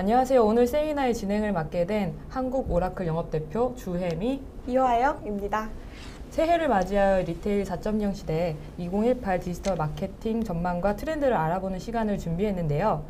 안녕하세요. 오늘 세미나의 진행을 맡게 된 한국 오라클 영업대표 주혜미 이화영입니다. 새해를 맞이하여 리테일 4.0 시대에 2018 디지털 마케팅 전망과 트렌드를 알아보는 시간을 준비했는데요.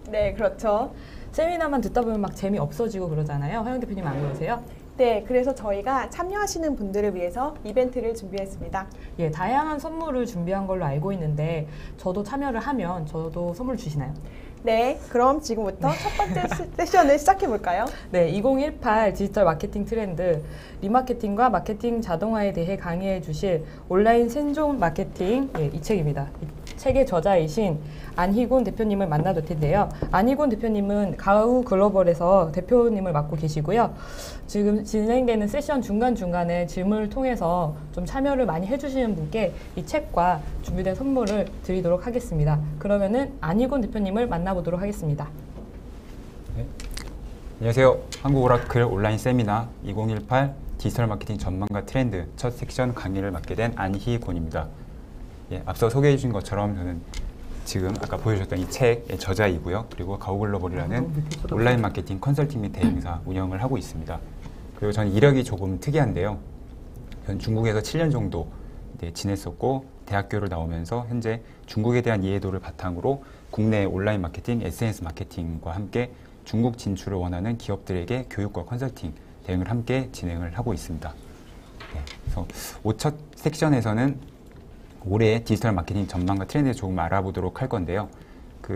네, 그렇죠. 세미나만 듣다 보면 막 재미없어지고 그러잖아요. 화영 대표님 안 그러세요? 네, 그래서 저희가 참여하시는 분들을 위해서 이벤트를 준비했습니다. 예, 다양한 선물을 준비한 걸로 알고 있는데 저도 참여를 하면 저도 선물 주시나요? 네, 그럼 지금부터 첫 번째 세션을 시작해 볼까요? 네, 2018 디지털 마케팅 트렌드, 리마케팅과 마케팅 자동화에 대해 강의해 주실 온라인 생존 마케팅, 이 책입니다. 이 책의 저자이신 안희곤 대표님을 만나볼 텐데요. 안희곤 대표님은 가우 글로벌에서 대표님을 맡고 계시고요. 지금 진행되는 세션 중간중간에 질문을 통해서 좀 참여를 많이 해주시는 분께 이 책과 준비된 선물을 드리도록 하겠습니다. 그러면은 안희곤 대표님을 만나보도록 하겠습니다. 네. 안녕하세요. 한국 오라클 온라인 세미나 2018 디지털 마케팅 전망과 트렌드 첫 섹션 강의를 맡게 된 안희곤입니다. 예, 앞서 소개해 주신 것처럼 저는 지금 아까 보여주셨던 이 책의 저자이고요. 그리고 가오글로벌이라는 온라인 마케팅 컨설팅 및 대행사 운영을 하고 있습니다. 그리고 저는 이력이 조금 특이한데요. 전 중국에서 7년 정도 지냈었고 대학교를 나오면서 현재 중국에 대한 이해도를 바탕으로 국내 온라인 마케팅, SNS 마케팅과 함께 중국 진출을 원하는 기업들에게 교육과 컨설팅 대응을 함께 진행을 하고 있습니다. 네, 그래서 5첫 섹션에서는 올해 디지털 마케팅 전망과 트렌드를 조금 알아보도록 할 건데요.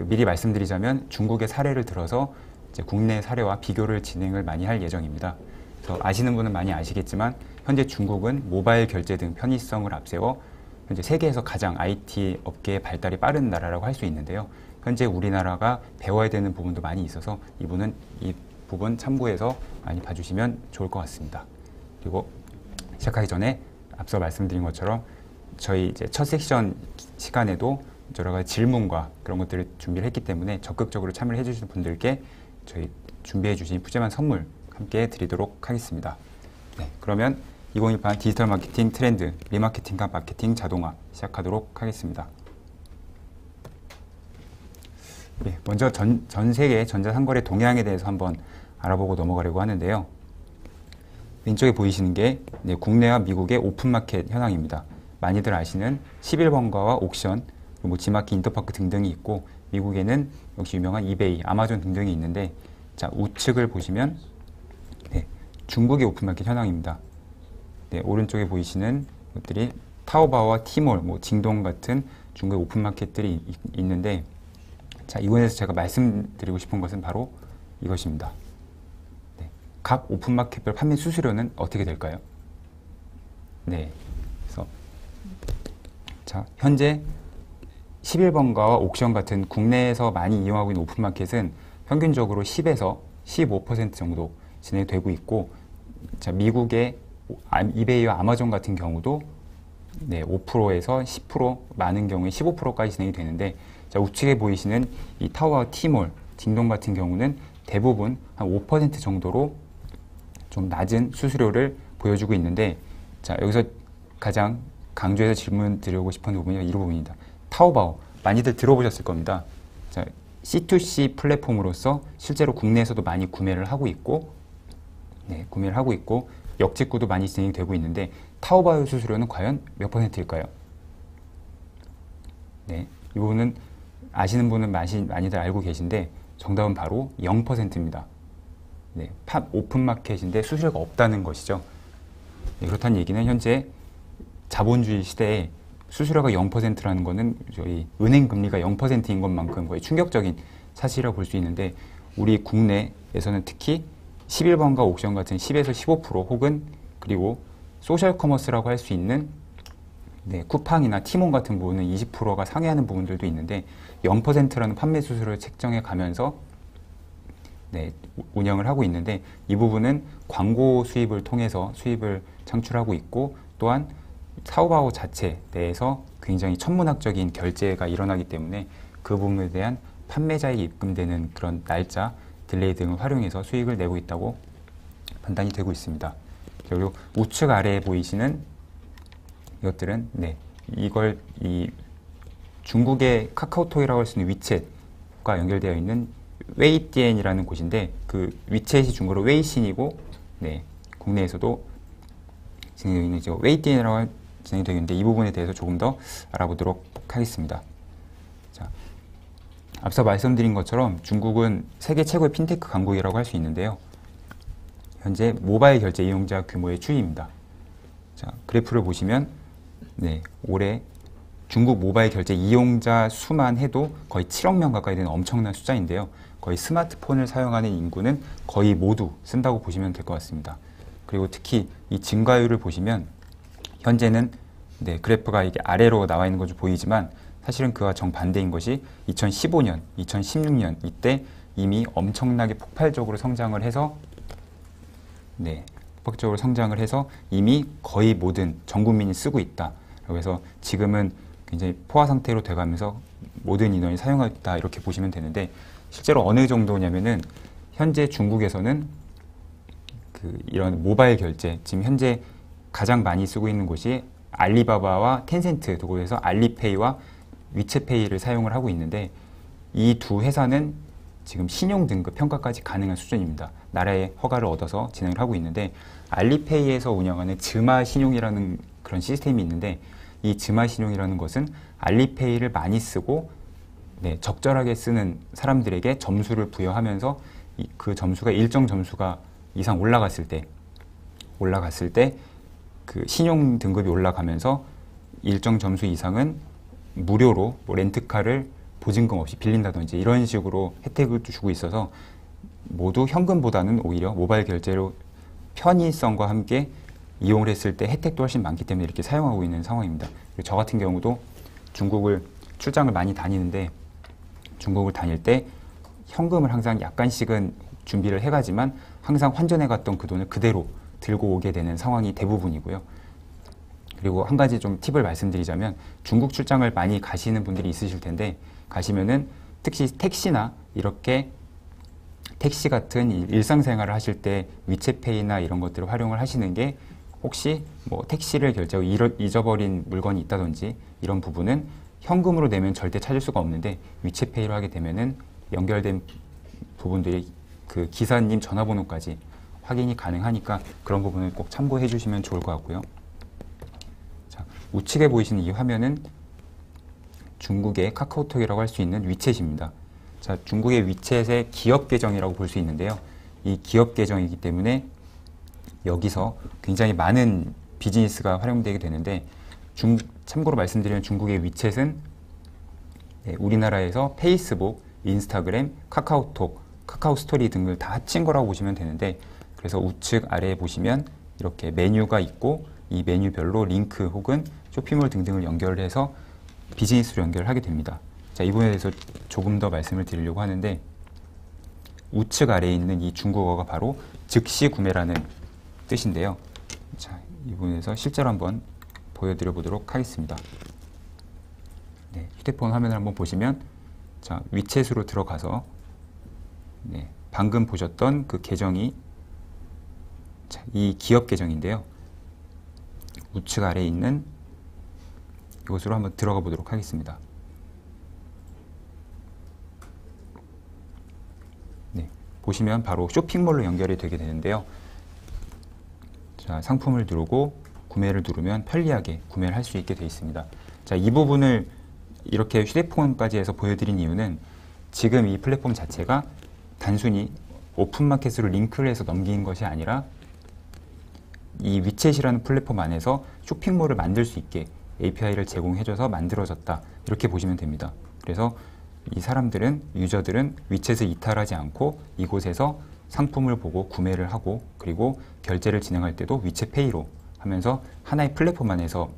미리 말씀드리자면 중국의 사례를 들어서 이제 국내 사례와 비교를 진행을 많이 할 예정입니다. 그래서 아시는 분은 많이 아시겠지만 현재 중국은 모바일 결제 등 편의성을 앞세워 현재 세계에서 가장 IT 업계의 발달이 빠른 나라라고 할 수 있는데요. 현재 우리나라가 배워야 되는 부분도 많이 있어서 이 부분 참고해서 많이 봐주시면 좋을 것 같습니다. 그리고 시작하기 전에 앞서 말씀드린 것처럼 저희 이제 첫 섹션 시간에도 여러 가지 질문과 그런 것들을 준비를 했기 때문에 적극적으로 참여를 해주시는 분들께 저희 준비해 주신 푸짐한 선물 함께 드리도록 하겠습니다. 네, 그러면 2018 디지털 마케팅 트렌드, 리마케팅과 마케팅 자동화 시작하도록 하겠습니다. 네, 먼저 전 세계 전자상거래 동향에 대해서 한번 알아보고 넘어가려고 하는데요. 왼쪽에 보이시는 게 국내와 미국의 오픈마켓 현황입니다. 많이들 아시는 11번가와 옥션, 지마키 인터파크 등등이 있고 미국에는 역시 유명한 이베이, 아마존 등등이 있는데 자, 우측을 보시면 중국의 오픈마켓 현황입니다. 오른쪽에 보이시는 것들이 타오바오와 티몰, 징동 같은 중국의 오픈마켓들이 있는데 자, 이번에서 제가 말씀드리고 싶은 것은 바로 이것입니다. 각 오픈마켓별 판매 수수료는 어떻게 될까요? 네, 그래서 자, 현재 11번가와 옥션 같은 국내에서 많이 이용하고 있는 오픈마켓은 평균적으로 10에서 15% 정도 진행되고 있고 자, 미국의 이베이와 아마존 같은 경우도 5%에서 10%, 많은 경우에 15%까지 진행이 되는데 자, 우측에 보이시는 이 타오와 티몰, 징동 같은 경우는 대부분 한 5% 정도로 좀 낮은 수수료를 보여주고 있는데 자, 여기서 가장 강조해서 질문 드리고 싶은 부분이 이 부분입니다. 타오바오 많이들 들어보셨을 겁니다. 자, C2C 플랫폼으로서 실제로 국내에서도 많이 구매를 하고 있고 역직구도 많이 진행이 되고 있는데 타오바오 수수료는 과연 몇 %일까요? 네, 이 부분은 아시는 분은 많이들 알고 계신데 정답은 바로 0%입니다. 네, 오픈마켓인데 수수료가 없다는 것이죠. 네, 그렇다는 얘기는 현재 자본주의 시대에 수수료가 0%라는 것은 저희 은행 금리가 0%인 것만큼 거의 충격적인 사실이라고 볼 수 있는데 우리 국내에서는 특히 11번가 옥션 같은 10에서 15% 혹은 그리고 소셜 커머스라고 할 수 있는 쿠팡이나 티몬 같은 부분은 20%가 상회하는 부분들도 있는데 0%라는 판매 수수료를 책정해 가면서 운영을 하고 있는데 이 부분은 광고 수입을 통해서 수입을 창출하고 있고 또한 타오바오 자체 내에서 굉장히 천문학적인 결제가 일어나기 때문에 그 부분에 대한 판매자에게 입금되는 그런 날짜, 딜레이 등을 활용해서 수익을 내고 있다고 판단이 되고 있습니다. 그리고 우측 아래에 보이시는 이것들은 이 중국의 카카오톡이라고 할 수 있는 위챗과 연결되어 있는 웨이디엔이라는 곳인데 그 위챗이 중국어로 웨이신이고 네, 국내에서도 진행되고 있는 웨이디엔이라고 진행되고 있는데 이 부분에 대해서 조금 더 알아보도록 하겠습니다. 자, 앞서 말씀드린 것처럼 중국은 세계 최고의 핀테크 강국이라고 할 수 있는데요. 현재 모바일 결제 이용자 규모의 추이입니다. 자, 그래프를 보시면 네, 올해 중국 모바일 결제 이용자 수만 해도 거의 7억 명 가까이 되는 엄청난 숫자인데요. 거의 스마트폰을 사용하는 인구는 거의 모두 쓴다고 보시면 될 것 같습니다. 그리고 특히 이 증가율을 보시면 현재는 네, 그래프가 이게 아래로 나와 있는 것으로 보이지만 사실은 그와 정반대인 것이 2015년, 2016년 이때 이미 엄청나게 폭발적으로 성장을 해서 네, 폭발적으로 성장을 해서 이미 거의 모든 전 국민이 쓰고 있다. 그래서 지금은 굉장히 포화 상태로 돼가면서 모든 인원이 사용하고 있다 이렇게 보시면 되는데 실제로 어느 정도냐면은 현재 중국에서는 그 이런 모바일 결제 지금 현재 가장 많이 쓰고 있는 곳이 알리바바와 텐센트 두 곳에서 알리페이와 위챗페이를 사용을 하고 있는데 이 두 회사는 지금 신용 등급 평가까지 가능한 수준입니다. 나라의 허가를 얻어서 진행을 하고 있는데 알리페이에서 운영하는 즈마 신용이라는 그런 시스템이 있는데 이 즈마 신용이라는 것은 알리페이를 많이 쓰고 네, 적절하게 쓰는 사람들에게 점수를 부여하면서 그 점수가 일정 점수가 이상 올라갔을 때 그 신용 등급이 올라가면서 일정 점수 이상은 무료로 뭐 렌트카를 보증금 없이 빌린다든지 이런 식으로 혜택을 주고 있어서 모두 현금보다는 오히려 모바일 결제로 편의성과 함께 이용을 했을 때 혜택도 훨씬 많기 때문에 이렇게 사용하고 있는 상황입니다. 그리고 저 같은 경우도 중국을 출장을 많이 다니는데 중국을 다닐 때 현금을 항상 약간씩은 준비를 해가지만 항상 환전해 갔던 그 돈을 그대로 들고 오게 되는 상황이 대부분이고요. 그리고 한 가지 좀 팁을 말씀드리자면 중국 출장을 많이 가시는 분들이 있으실 텐데 가시면은 특히 택시나 이렇게 택시 같은 일상생활을 하실 때 위챗페이나 이런 것들을 활용을 하시는 게 혹시 뭐 택시를 결제하고 잊어버린 물건이 있다든지 이런 부분은 현금으로 내면 절대 찾을 수가 없는데 위챗페이로 하게 되면은 연결된 부분들이 그 기사님 전화번호까지 확인이 가능하니까 그런 부분을 꼭 참고해 주시면 좋을 것 같고요. 자, 우측에 보이시는 이 화면은 중국의 카카오톡이라고 할 수 있는 위챗입니다. 자, 중국의 위챗의 기업 계정이라고 볼 수 있는데요. 이 기업 계정이기 때문에 여기서 굉장히 많은 비즈니스가 활용되게 되는데 참고로 말씀드리면 중국의 위챗은 네, 우리나라에서 페이스북, 인스타그램, 카카오톡, 카카오스토리 등을 다 합친 거라고 보시면 되는데 그래서 우측 아래에 보시면 이렇게 메뉴가 있고 이 메뉴별로 링크 혹은 쇼핑몰 등등을 연결해서 비즈니스로 연결하게 됩니다. 자, 이 부분에 대해서 조금 더 말씀을 드리려고 하는데 우측 아래에 있는 이 중국어가 바로 즉시 구매라는 뜻인데요. 자, 이 부분에서 실제로 한번 보여드려 보도록 하겠습니다. 네, 휴대폰 화면을 한번 보시면 자, 위챗으로 들어가서 네, 방금 보셨던 그 계정이 자, 이 기업 계정인데요. 우측 아래에 있는 이곳으로 한번 들어가 보도록 하겠습니다. 네, 보시면 바로 쇼핑몰로 연결이 되게 되는데요. 자, 상품을 누르고 구매를 누르면 편리하게 구매를 할 수 있게 되어 있습니다. 자, 이 부분을 이렇게 휴대폰까지 해서 보여드린 이유는 지금 이 플랫폼 자체가 단순히 오픈마켓으로 링크를 해서 넘긴 것이 아니라 이 위챗이라는 플랫폼 안에서 쇼핑몰을 만들 수 있게 API를 제공해줘서 만들어졌다 이렇게 보시면 됩니다. 그래서 이 사람들은 유저들은 위챗을 이탈하지 않고 이곳에서 상품을 보고 구매를 하고 그리고 결제를 진행할 때도 위챗페이로 하면서 하나의 플랫폼 안에서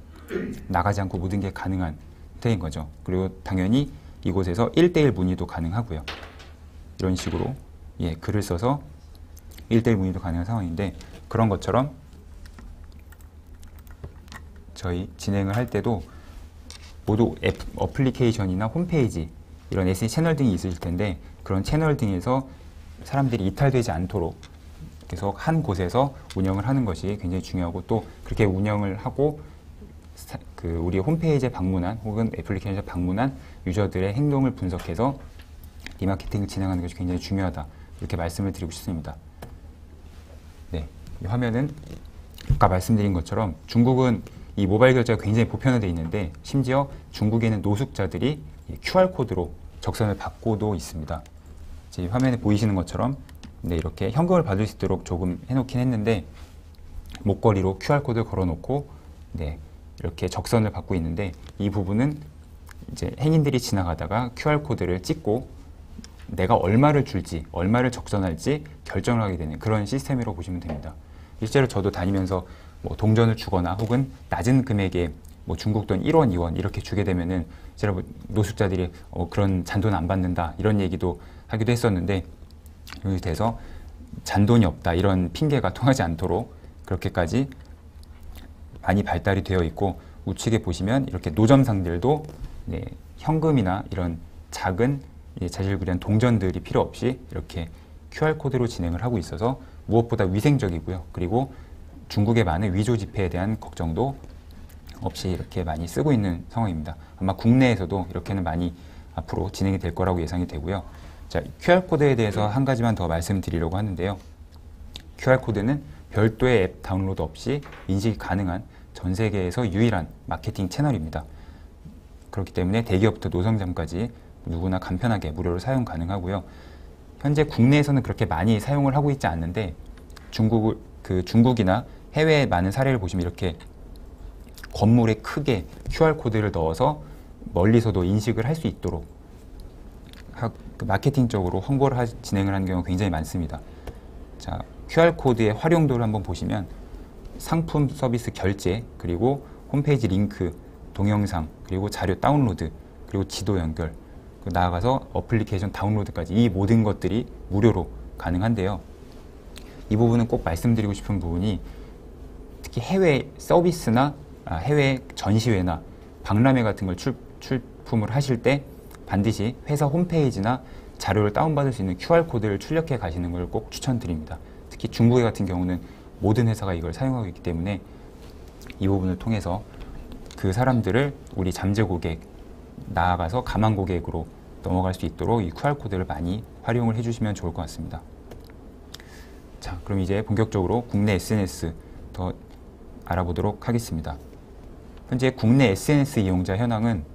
나가지 않고 모든 게 가능한 형태인 거죠. 그리고 당연히 이곳에서 1:1 문의도 가능하고요. 이런 식으로 예, 글을 써서 1:1 문의도 가능한 상황인데 그런 것처럼 저희 진행을 할 때도 모두 어플리케이션이나 홈페이지 이런 SNS 채널 등이 있으실 텐데 그런 채널 등에서 사람들이 이탈되지 않도록 계속 한 곳에서 운영을 하는 것이 굉장히 중요하고 또 그렇게 운영을 하고 우리 홈페이지에 방문한 혹은 애플리케이션에 방문한 유저들의 행동을 분석해서 리마케팅을 진행하는 것이 굉장히 중요하다. 이렇게 말씀을 드리고 싶습니다. 네, 이 화면은 아까 말씀드린 것처럼 중국은 이 모바일 결제가 굉장히 보편화되어 있는데 심지어 중국에는 노숙자들이 QR코드로 적선을 받고도 있습니다. 지금 화면에 보이시는 것처럼 네, 이렇게 현금을 받을 수 있도록 조금 해놓긴 했는데 목걸이로 QR코드를 걸어놓고 네, 이렇게 적선을 받고 있는데 이 부분은 이제 행인들이 지나가다가 QR코드를 찍고 내가 얼마를 줄지, 얼마를 적선할지 결정을 하게 되는 그런 시스템이라고 보시면 됩니다. 실제로 저도 다니면서 뭐 동전을 주거나 혹은 낮은 금액의 뭐 중국 돈 1원, 2원 이렇게 주게 되면은 실제로 노숙자들이 그런 잔돈 안 받는다 이런 얘기도 하기도 했었는데 여기 돼서 잔돈이 없다 이런 핑계가 통하지 않도록 그렇게까지 많이 발달이 되어 있고 우측에 보시면 이렇게 노점상들도 네, 현금이나 이런 작은 자질구레한 동전들이 필요 없이 이렇게 QR코드로 진행을 하고 있어서 무엇보다 위생적이고요. 그리고 중국의 많은 위조 지폐에 대한 걱정도 없이 이렇게 많이 쓰고 있는 상황입니다. 아마 국내에서도 이렇게는 많이 앞으로 진행이 될 거라고 예상이 되고요. 자, QR코드에 대해서 한 가지만 더 말씀드리려고 하는데요. QR코드는 별도의 앱 다운로드 없이 인식이 가능한 전 세계에서 유일한 마케팅 채널입니다. 그렇기 때문에 대기업부터 노점상까지 누구나 간편하게 무료로 사용 가능하고요. 현재 국내에서는 그렇게 많이 사용을 하고 있지 않는데 중국이나 해외의 많은 사례를 보시면 이렇게 건물에 크게 QR코드를 넣어서 멀리서도 인식을 할 수 있도록 마케팅적으로 홍보를 진행을 하는 경우가 굉장히 많습니다. 자, QR코드의 활용도를 한번 보시면 상품 서비스 결제, 그리고 홈페이지 링크, 동영상, 그리고 자료 다운로드, 그리고 지도 연결, 나아가서 어플리케이션 다운로드까지 이 모든 것들이 무료로 가능한데요. 이 부분은 꼭 말씀드리고 싶은 부분이 특히 해외 서비스나 해외 전시회나 박람회 같은 걸 출품을 하실 때 반드시 회사 홈페이지나 자료를 다운받을 수 있는 QR코드를 출력해 가시는 걸 꼭 추천드립니다. 특히 중국에 같은 경우는 모든 회사가 이걸 사용하고 있기 때문에 이 부분을 통해서 그 사람들을 우리 잠재 고객, 나아가서 가망 고객으로 넘어갈 수 있도록 이 QR코드를 많이 활용을 해주시면 좋을 것 같습니다. 자, 그럼 이제 본격적으로 국내 SNS 더 알아보도록 하겠습니다. 현재 국내 SNS 이용자 현황은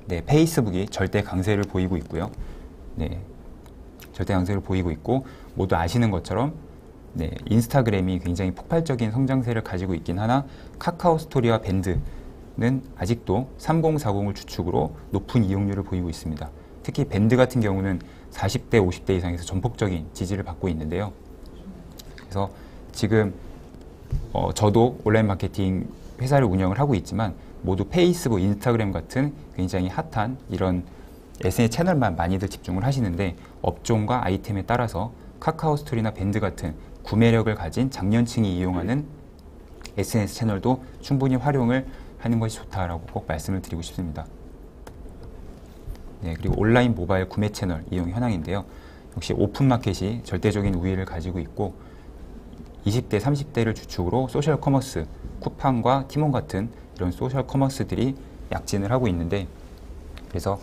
네, 페이스북이 절대 강세를 보이고 있고요. 네, 절대 강세를 보이고 있고 모두 아시는 것처럼 네, 인스타그램이 굉장히 폭발적인 성장세를 가지고 있긴 하나 카카오 스토리와 밴드는 아직도 3040을 주축으로 높은 이용률을 보이고 있습니다. 특히 밴드 같은 경우는 40대, 50대 이상에서 전폭적인 지지를 받고 있는데요. 그래서 지금 저도 온라인 마케팅 회사를 운영을 하고 있지만 모두 페이스북, 인스타그램 같은 굉장히 핫한 이런 SNS 채널만 많이들 집중을 하시는데 업종과 아이템에 따라서 카카오 스토리나 밴드 같은 구매력을 가진 장년층이 이용하는 SNS 채널도 충분히 활용을 하는 것이 좋다라고 꼭 말씀을 드리고 싶습니다. 네, 그리고 온라인 모바일 구매 채널 이용 현황인데요. 역시 오픈마켓이 절대적인 우위를 가지고 있고 20대, 30대를 주축으로 소셜 커머스, 쿠팡과 티몬 같은 이런 소셜 커머스들이 약진을 하고 있는데 그래서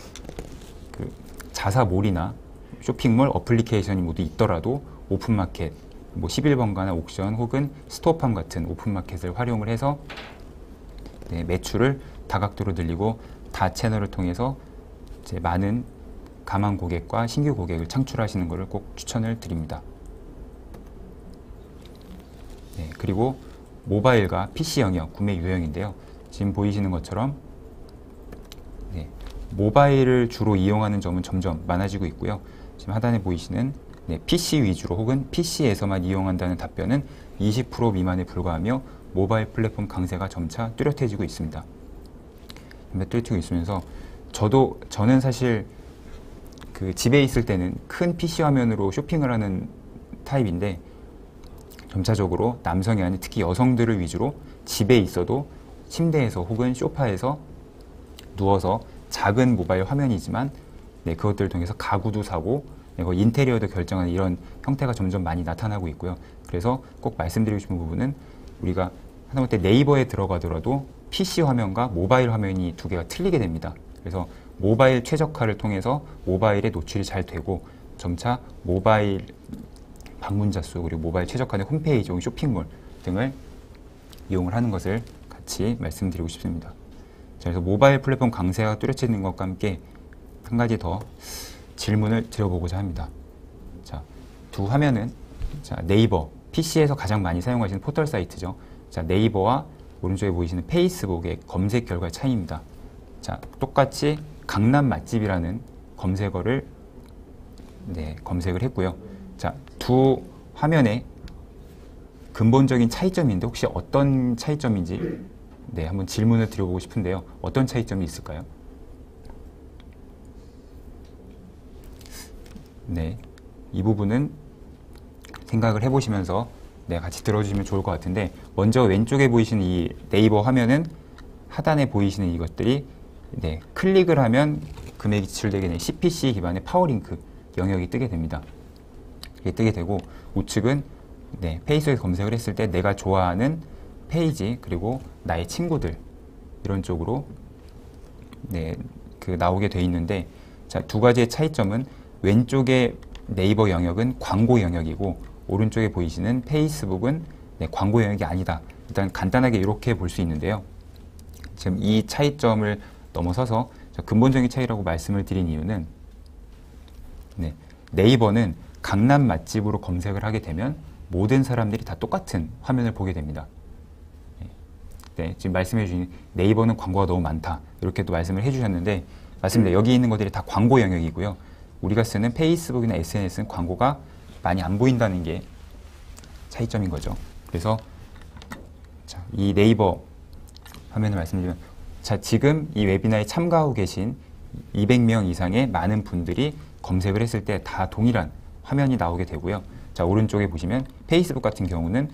자사몰이나 쇼핑몰 어플리케이션이 모두 있더라도 오픈마켓, 뭐 11번가나 옥션 혹은 스토어팜 같은 오픈마켓을 활용을 해서 네, 매출을 다각도로 늘리고 다 채널을 통해서 이제 많은 가망 고객과 신규 고객을 창출하시는 것을 꼭 추천을 드립니다. 네, 그리고 모바일과 PC 영역 구매 유형인데요. 지금 보이시는 것처럼 네, 모바일을 주로 이용하는 점은 점점 많아지고 있고요. 지금 하단에 보이시는 네, PC 위주로 혹은 PC에서만 이용한다는 답변은 20% 미만에 불과하며 모바일 플랫폼 강세가 점차 뚜렷해지고 있습니다. 뚜렷해지고 있으면서 저는 사실 집에 있을 때는 큰 PC 화면으로 쇼핑을 하는 타입인데 점차적으로 남성이 아닌 특히 여성들을 위주로 집에 있어도 침대에서 혹은 소파에서 누워서 작은 모바일 화면이지만 네, 그것들을 통해서 가구도 사고 네, 인테리어도 결정하는 이런 형태가 점점 많이 나타나고 있고요. 그래서 꼭 말씀드리고 싶은 부분은 우리가 하다못해 네이버에 들어가더라도 PC 화면과 모바일 화면이 두 개가 틀리게 됩니다. 그래서 모바일 최적화를 통해서 모바일에 노출이 잘 되고 점차 모바일 방문자 수 그리고 모바일 최적화된 홈페이지 혹은 쇼핑몰 등을 이용을 하는 것을 같이 말씀드리고 싶습니다. 자, 그래서 모바일 플랫폼 강세가 뚜렷해지는 것과 함께 한 가지 더 질문을 드려보고자 합니다. 자, 두 화면은 자, 네이버, PC에서 가장 많이 사용하시는 포털 사이트죠. 자, 네이버와 오른쪽에 보이시는 페이스북의 검색 결과의 차이입니다. 자, 똑같이 강남 맛집이라는 검색어를 검색을 했고요. 자, 두 화면에 근본적인 차이점인데 혹시 어떤 차이점인지 한번 질문을 드려보고 싶은데요. 어떤 차이점이 있을까요? 네, 이 부분은 생각을 해보시면서 같이 들어주시면 좋을 것 같은데 먼저 왼쪽에 보이시는 이 네이버 화면은 하단에 보이시는 이것들이 클릭을 하면 금액이 지출되게 되는 CPC 기반의 파워링크 영역이 뜨게 됩니다. 이게 뜨게 되고 우측은 페이스북에 검색을 했을 때 내가 좋아하는 페이지 그리고 나의 친구들 이런 쪽으로 나오게 돼 있는데 자, 두 가지의 차이점은 왼쪽의 네이버 영역은 광고 영역이고 오른쪽에 보이시는 페이스북은 광고 영역이 아니다. 일단 간단하게 이렇게 볼 수 있는데요. 지금 이 차이점을 넘어서서 근본적인 차이라고 말씀을 드린 이유는 네이버는 강남 맛집으로 검색을 하게 되면 모든 사람들이 다 똑같은 화면을 보게 됩니다. 지금 말씀해 주신 네이버는 광고가 너무 많다. 이렇게 또 말씀을 해주셨는데 맞습니다. 여기 있는 것들이 다 광고 영역이고요. 우리가 쓰는 페이스북이나 SNS는 광고가 많이 안 보인다는 게 차이점인 거죠. 그래서 자, 이 네이버 화면을 말씀드리면 자, 지금 이 웨비나에 참가하고 계신 200명 이상의 많은 분들이 검색을 했을 때 다 동일한 화면이 나오게 되고요. 자, 오른쪽에 보시면 페이스북 같은 경우는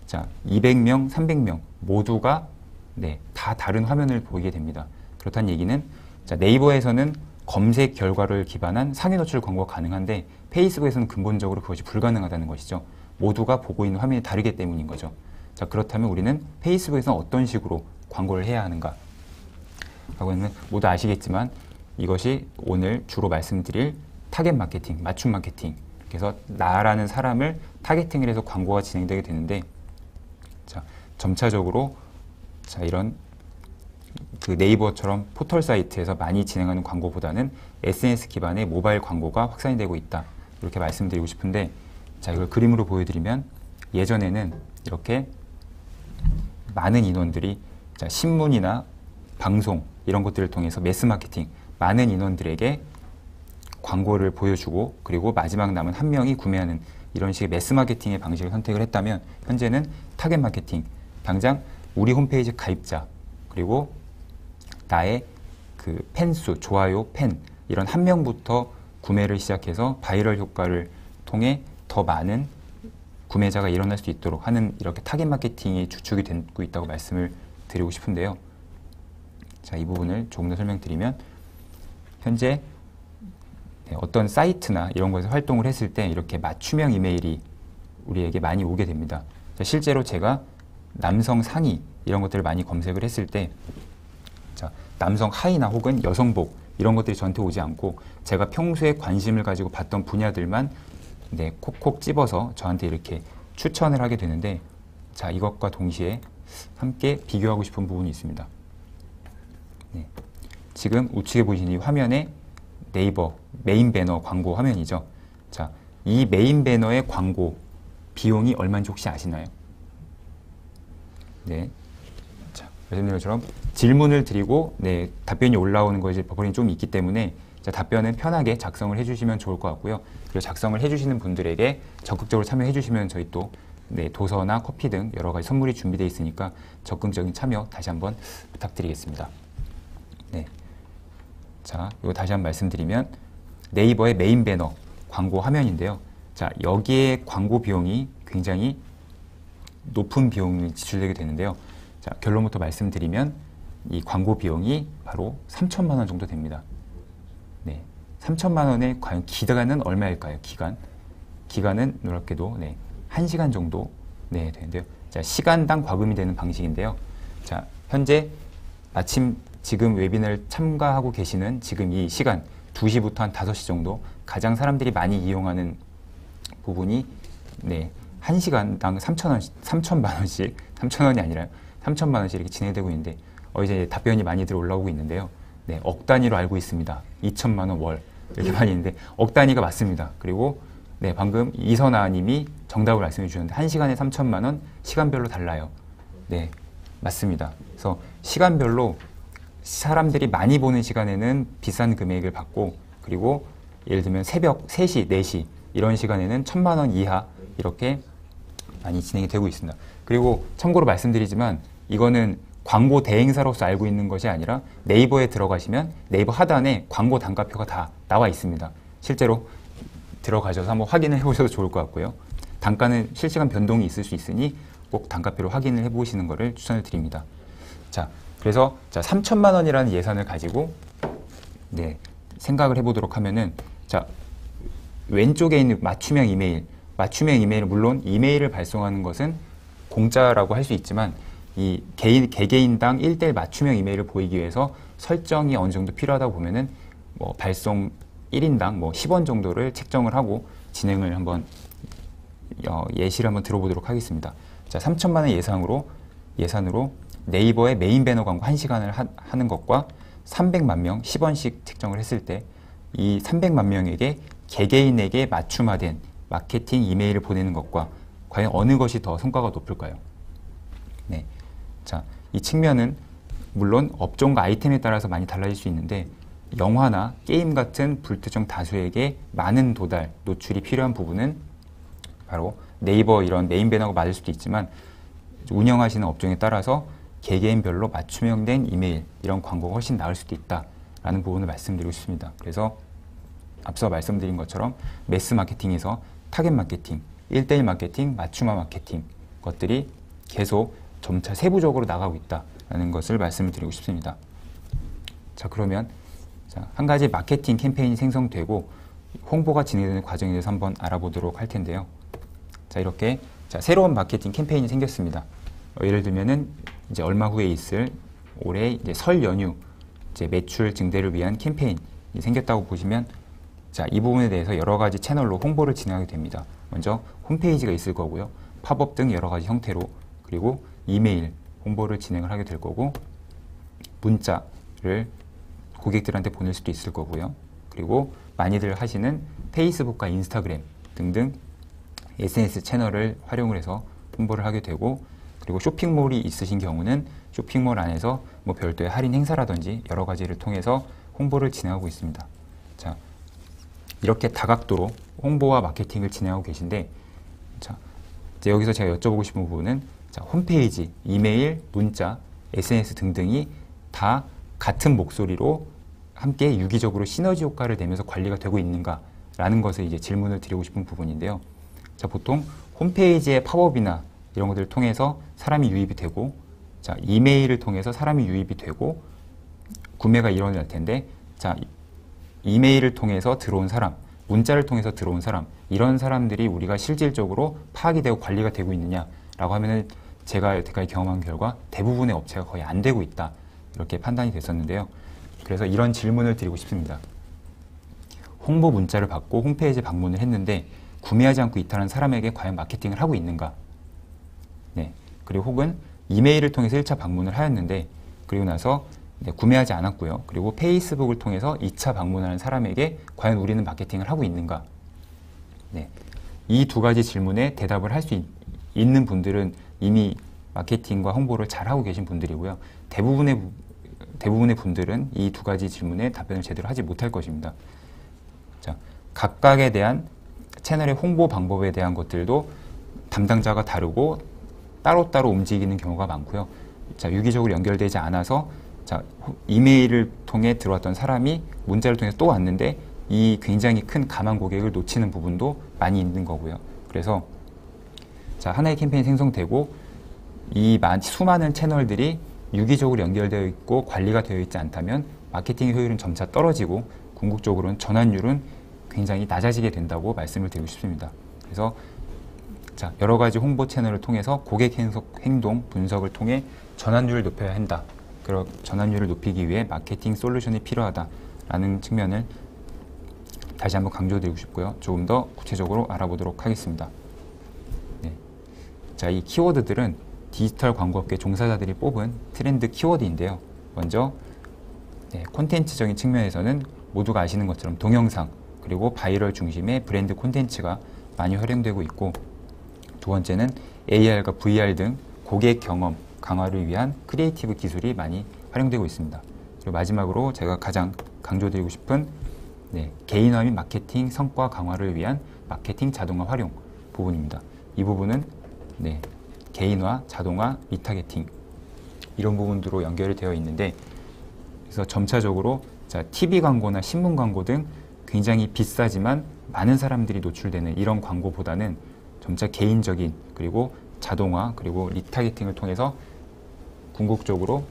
자, 200명, 300명 모두가 다 다른 화면을 보이게 됩니다. 그렇다는 얘기는 자, 네이버에서는 검색 결과를 기반한 상위 노출 광고가 가능한데 페이스북에서는 근본적으로 그것이 불가능하다는 것이죠. 모두가 보고 있는 화면이 다르기 때문인 거죠. 자, 그렇다면 우리는 페이스북에서는 어떤 식으로 광고를 해야 하는가? 하고는 모두 아시겠지만 이것이 오늘 주로 말씀드릴 타겟 마케팅, 맞춤 마케팅. 그래서 나라는 사람을 타겟팅을 해서 광고가 진행되게 되는데 자, 점차적으로 자, 이런 그 네이버처럼 포털 사이트에서 많이 진행하는 광고보다는 SNS 기반의 모바일 광고가 확산이 되고 있다. 이렇게 말씀드리고 싶은데 자, 이걸 그림으로 보여드리면 예전에는 이렇게 많은 인원들이 자, 신문이나 방송 이런 것들을 통해서 매스 마케팅 많은 인원들에게 광고를 보여주고 그리고 마지막 남은 한 명이 구매하는 이런 식의 매스 마케팅의 방식을 선택을 했다면 현재는 타겟 마케팅 당장 우리 홈페이지 가입자 그리고 나의 그 팬수, 좋아요, 팬 이런 한 명부터 구매를 시작해서 바이럴 효과를 통해 더 많은 구매자가 일어날 수 있도록 하는 이렇게 타겟 마케팅이 주축이 되고 있다고 말씀을 드리고 싶은데요. 자, 이 부분을 조금 더 설명드리면 현재 어떤 사이트나 이런 곳에서 활동을 했을 때 이렇게 맞춤형 이메일이 우리에게 많이 오게 됩니다. 자, 실제로 제가 남성 상의 이런 것들을 많이 검색을 했을 때 자, 남성 하의나 혹은 여성복 이런 것들이 저한테 오지 않고 제가 평소에 관심을 가지고 봤던 분야들만 콕콕 집어서 저한테 이렇게 추천을 하게 되는데 자, 이것과 동시에 함께 비교하고 싶은 부분이 있습니다. 지금 우측에 보이시는 이 화면에 네이버 메인 배너 광고 화면이죠. 자, 이 메인 배너의 광고 비용이 얼마인지 혹시 아시나요? 네. 자, 말씀드린 것처럼 질문을 드리고 답변이 올라오는 것이 버퍼링이 좀 있기 때문에 자, 답변은 편하게 작성을 해주시면 좋을 것 같고요. 그리고 작성을 해주시는 분들에게 적극적으로 참여해 주시면 저희 또 도서나 커피 등 여러 가지 선물이 준비되어 있으니까 적극적인 참여 다시 한번 부탁드리겠습니다. 네. 자, 이거 다시 한번 말씀드리면 네이버의 메인 배너 광고 화면인데요. 자, 여기에 광고 비용이 굉장히 높은 비용이 지출되게 되는데요. 자, 결론부터 말씀드리면 이 광고 비용이 바로 3천만 원 정도 됩니다. 네. 3천만 원에 과연 기간은 얼마일까요? 기간은 놀랍게도 1시간 정도 되는데요. 자, 시간당 과금이 되는 방식인데요. 자, 현재 아침 지금 웨비나를 참가하고 계시는 지금 이 시간 2시부터 한 5시 정도 가장 사람들이 많이 이용하는 부분이 네, 1시간당 3천만 원씩 3천원이 아니라 3천만 원씩 이렇게 진행되고 있는데 이제 답변이 많이들 올라오고 있는데요. 네, 억 단위로 알고 있습니다. 2천만 원 월 이렇게 많이 있는데 억 단위가 맞습니다. 그리고 네, 방금 이선아 님이 정답을 말씀해 주셨는데 1시간에 3천만 원 시간별로 달라요. 네, 맞습니다. 그래서 시간별로 사람들이 많이 보는 시간에는 비싼 금액을 받고 그리고 예를 들면 새벽 3시, 4시 이런 시간에는 1,000만 원 이하 이렇게 많이 진행이 되고 있습니다. 그리고 참고로 말씀드리지만 이거는 광고 대행사로서 알고 있는 것이 아니라 네이버에 들어가시면 네이버 하단에 광고 단가표가 다 나와 있습니다. 실제로 들어가셔서 한번 확인을 해보셔도 좋을 것 같고요. 단가는 실시간 변동이 있을 수 있으니 꼭 단가표로 확인을 해보시는 것을 추천을 드립니다. 자, 그래서 3천만 원이라는 예산을 가지고 네, 생각을 해보도록 하면은 자, 왼쪽에 있는 맞춤형 이메일은 물론 이메일을 발송하는 것은 공짜라고 할 수 있지만 이 개개인당 1대1 맞춤형 이메일을 보이기 위해서 설정이 어느 정도 필요하다고 보면은 뭐 발송 1인당 뭐 10원 정도를 책정을 하고 진행을 한번 예시를 한번 들어보도록 하겠습니다. 자, 3천만 원 예산으로 네이버의 메인 배너 광고 1시간을 하는 것과 300만 명 10원씩 책정을 했을 때 이 300만 명에게 개개인에게 맞춤화된 마케팅 이메일을 보내는 것과 과연 어느 것이 더 성과가 높을까요? 네. 자, 이 측면은 물론 업종과 아이템에 따라서 많이 달라질 수 있는데 영화나 게임 같은 불특정 다수에게 많은 도달, 노출이 필요한 부분은 바로 네이버 이런 메인 배너가 맞을 수도 있지만 운영하시는 업종에 따라서 개개인별로 맞춤형된 이메일 이런 광고가 훨씬 나을 수도 있다라는 부분을 말씀드리고 싶습니다. 그래서 앞서 말씀드린 것처럼 매스 마케팅에서 타겟 마케팅, 1대1 마케팅, 맞춤화 마케팅 것들이 계속 점차 세부적으로 나가고 있다는 것을 말씀을 드리고 싶습니다. 자, 그러면 한 가지 마케팅 캠페인이 생성되고 홍보가 진행되는 과정에 대해서 한번 알아보도록 할 텐데요. 자, 이렇게 새로운 마케팅 캠페인이 생겼습니다. 예를 들면은 이제 얼마 후에 있을 올해 이제 설 연휴 이제 매출 증대를 위한 캠페인이 생겼다고 보시면 자, 이 부분에 대해서 여러 가지 채널로 홍보를 진행하게 됩니다. 먼저 홈페이지가 있을 거고요. 팝업 등 여러 가지 형태로 그리고 이메일 홍보를 진행을 하게 될 거고 문자를 고객들한테 보낼 수도 있을 거고요. 그리고 많이들 하시는 페이스북과 인스타그램 등등 SNS 채널을 활용을 해서 홍보를 하게 되고 그리고 쇼핑몰이 있으신 경우는 쇼핑몰 안에서 뭐 별도의 할인 행사라든지 여러 가지를 통해서 홍보를 진행하고 있습니다. 자, 이렇게 다각도로 홍보와 마케팅을 진행하고 계신데 자, 이제 여기서 제가 여쭤보고 싶은 부분은 자, 홈페이지, 이메일, 문자, SNS 등등이 다 같은 목소리로 함께 유기적으로 시너지 효과를 내면서 관리가 되고 있는가라는 것을 이제 질문을 드리고 싶은 부분인데요. 자, 보통 홈페이지의 팝업이나 이런 것들을 통해서 사람이 유입이 되고 자, 이메일을 통해서 사람이 유입이 되고 구매가 일어날 텐데 자, 이메일을 통해서 들어온 사람, 문자를 통해서 들어온 사람 이런 사람들이 우리가 실질적으로 파악이 되고 관리가 되고 있느냐라고 하면은 제가 여태까지 경험한 결과 대부분의 업체가 거의 안 되고 있다 이렇게 판단이 됐었는데요. 그래서 이런 질문을 드리고 싶습니다. 홍보 문자를 받고 홈페이지에 방문을 했는데 구매하지 않고 이탈한 사람에게 과연 마케팅을 하고 있는가? 네. 그리고 혹은 이메일을 통해서 1차 방문을 하였는데 그리고 나서 네, 구매하지 않았고요. 그리고 페이스북을 통해서 2차 방문하는 사람에게 과연 우리는 마케팅을 하고 있는가? 네. 이 두 가지 질문에 대답을 할 수 있는 분들은 이미 마케팅과 홍보를 잘하고 계신 분들이고요. 대부분의 분들은 이 두 가지 질문에 답변을 제대로 하지 못할 것입니다. 자, 각각에 대한 채널의 홍보 방법에 대한 것들도 담당자가 다르고 따로따로 움직이는 경우가 많고요. 자, 유기적으로 연결되지 않아서 자, 이메일을 통해 들어왔던 사람이 문자를 통해서 또 왔는데 이 굉장히 큰 가망 고객을 놓치는 부분도 많이 있는 거고요. 그래서 자, 하나의 캠페인이 생성되고 이 수많은 채널들이 유기적으로 연결되어 있고 관리가 되어 있지 않다면 마케팅 효율은 점차 떨어지고 궁극적으로는 전환율은 굉장히 낮아지게 된다고 말씀을 드리고 싶습니다. 그래서 자, 여러 가지 홍보 채널을 통해서 고객 행동 분석을 통해 전환율을 높여야 한다. 전환율을 높이기 위해 마케팅 솔루션이 필요하다라는 측면을 다시 한번 강조드리고 싶고요. 조금 더 구체적으로 알아보도록 하겠습니다. 네. 자, 이 키워드들은 디지털 광고업계 종사자들이 뽑은 트렌드 키워드인데요. 먼저 콘텐츠적인 측면에서는 모두가 아시는 것처럼 동영상 그리고 바이럴 중심의 브랜드 콘텐츠가 많이 활용되고 있고, 두 번째는 AR과 VR 등 고객 경험 강화를 위한 크리에이티브 기술이 많이 활용되고 있습니다. 그리고 마지막으로 제가 가장 강조드리고 싶은 개인화 및 마케팅 성과 강화를 위한 마케팅 자동화 활용 부분입니다. 이 부분은 개인화, 자동화, 리타게팅 이런 부분으로 연결이 되어 있는데, 그래서 점차적으로 TV 광고나 신문 광고 등 굉장히 비싸지만 많은 사람들이 노출되는 이런 광고보다는 점차 개인적인 그리고 자동화 그리고 리타게팅을 통해서 궁극적으로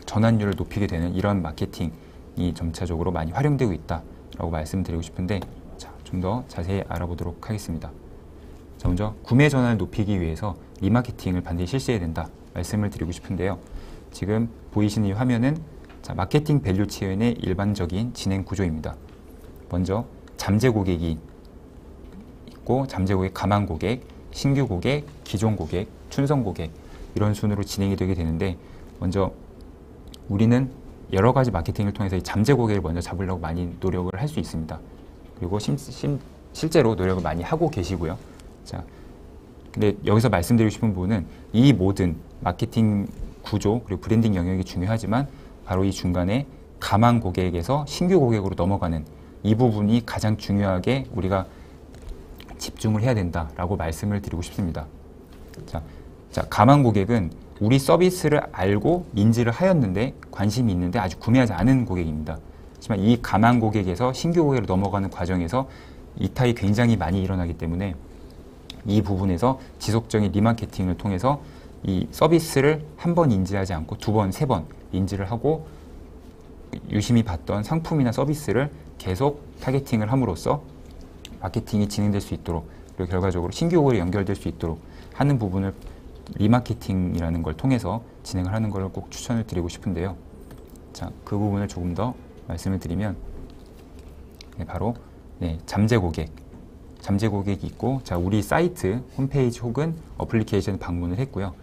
전환율을 높이게 되는 이런 마케팅이 점차적으로 많이 활용되고 있다라고 말씀드리고 싶은데, 좀 더 자세히 알아보도록 하겠습니다. 자, 먼저 구매 전환을 높이기 위해서 리마케팅을 반드시 실시해야 된다 말씀을 드리고 싶은데요. 지금 보이시는 이 화면은 마케팅 밸류 체인의 일반적인 진행 구조입니다. 먼저 잠재 고객이 있고, 잠재 고객, 가망 고객, 신규 고객, 기존 고객, 충성 고객 이런 순으로 진행이 되게 되는데, 먼저 우리는 여러 가지 마케팅을 통해서 이 잠재 고객을 먼저 잡으려고 많이 노력을 할 수 있습니다. 그리고 실제로 노력을 많이 하고 계시고요. 자, 근데 여기서 말씀드리고 싶은 부분은 이 모든 마케팅 구조 그리고 브랜딩 영역이 중요하지만 바로 이 중간에 가망 고객에서 신규 고객으로 넘어가는 이 부분이 가장 중요하게 우리가 집중을 해야 된다라고 말씀을 드리고 싶습니다. 자, 가망 고객은 우리 서비스를 알고 인지를 하였는데 관심이 있는데 아직 구매하지 않은 고객입니다. 하지만 이 가망 고객에서 신규 고객으로 넘어가는 과정에서 이탈이 굉장히 많이 일어나기 때문에 이 부분에서 지속적인 리마케팅을 통해서 이 서비스를 한 번 인지하지 않고 두 번, 세 번 인지를 하고 유심히 봤던 상품이나 서비스를 계속 타겟팅을 함으로써 마케팅이 진행될 수 있도록, 그리고 결과적으로 신규 고객이 연결될 수 있도록 하는 부분을 리마케팅이라는 걸 통해서 진행을 하는 걸 꼭 추천을 드리고 싶은데요. 자, 그 부분을 조금 더 말씀을 드리면 바로 잠재 고객이 있고, 우리 사이트, 홈페이지 혹은 어플리케이션 방문을 했고요.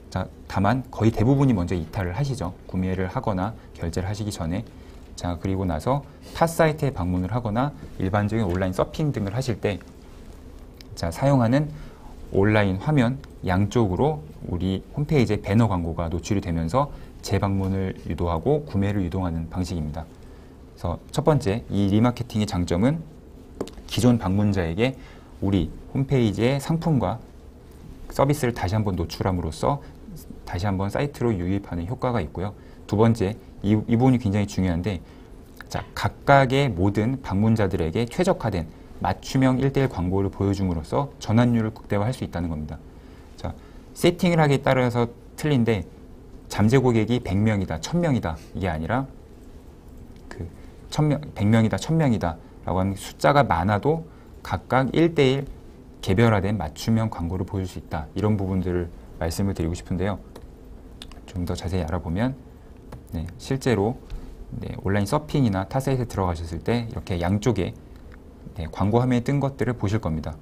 자, 다만 거의 대부분이 먼저 이탈을 하시죠. 구매를 하거나 결제를 하시기 전에. 자, 그리고 나서 타 사이트에 방문을 하거나 일반적인 온라인 서핑 등을 하실 때 사용하는 온라인 화면 양쪽으로 우리 홈페이지에 배너 광고가 노출이 되면서 재방문을 유도하고 구매를 유도하는 방식입니다. 그래서 첫 번째, 이 리마케팅의 장점은 기존 방문자에게 우리 홈페이지의 상품과 서비스를 다시 한번 노출함으로써 다시 한번 사이트로 유입하는 효과가 있고요. 두 번째, 이 부분이 굉장히 중요한데, 각각의 모든 방문자들에게 최적화된 맞춤형 1:1 광고를 보여줌으로써 전환율을 극대화할 수 있다는 겁니다. 자, 세팅을 하기에 따라서 틀린데 잠재 고객이 100명이다, 1000명이다 이게 아니라 100명이다, 1000명이다 라고 하는 숫자가 많아도 각각 1:1 개별화된 맞춤형 광고를 보여줄 수 있다. 이런 부분들을 말씀을 드리고 싶은데요. 좀 더 자세히 알아보면 실제로 온라인 서핑이나 타 사이트에 들어가셨을 때 이렇게 양쪽에 광고 화면에 뜬 것들을 보실 겁니다.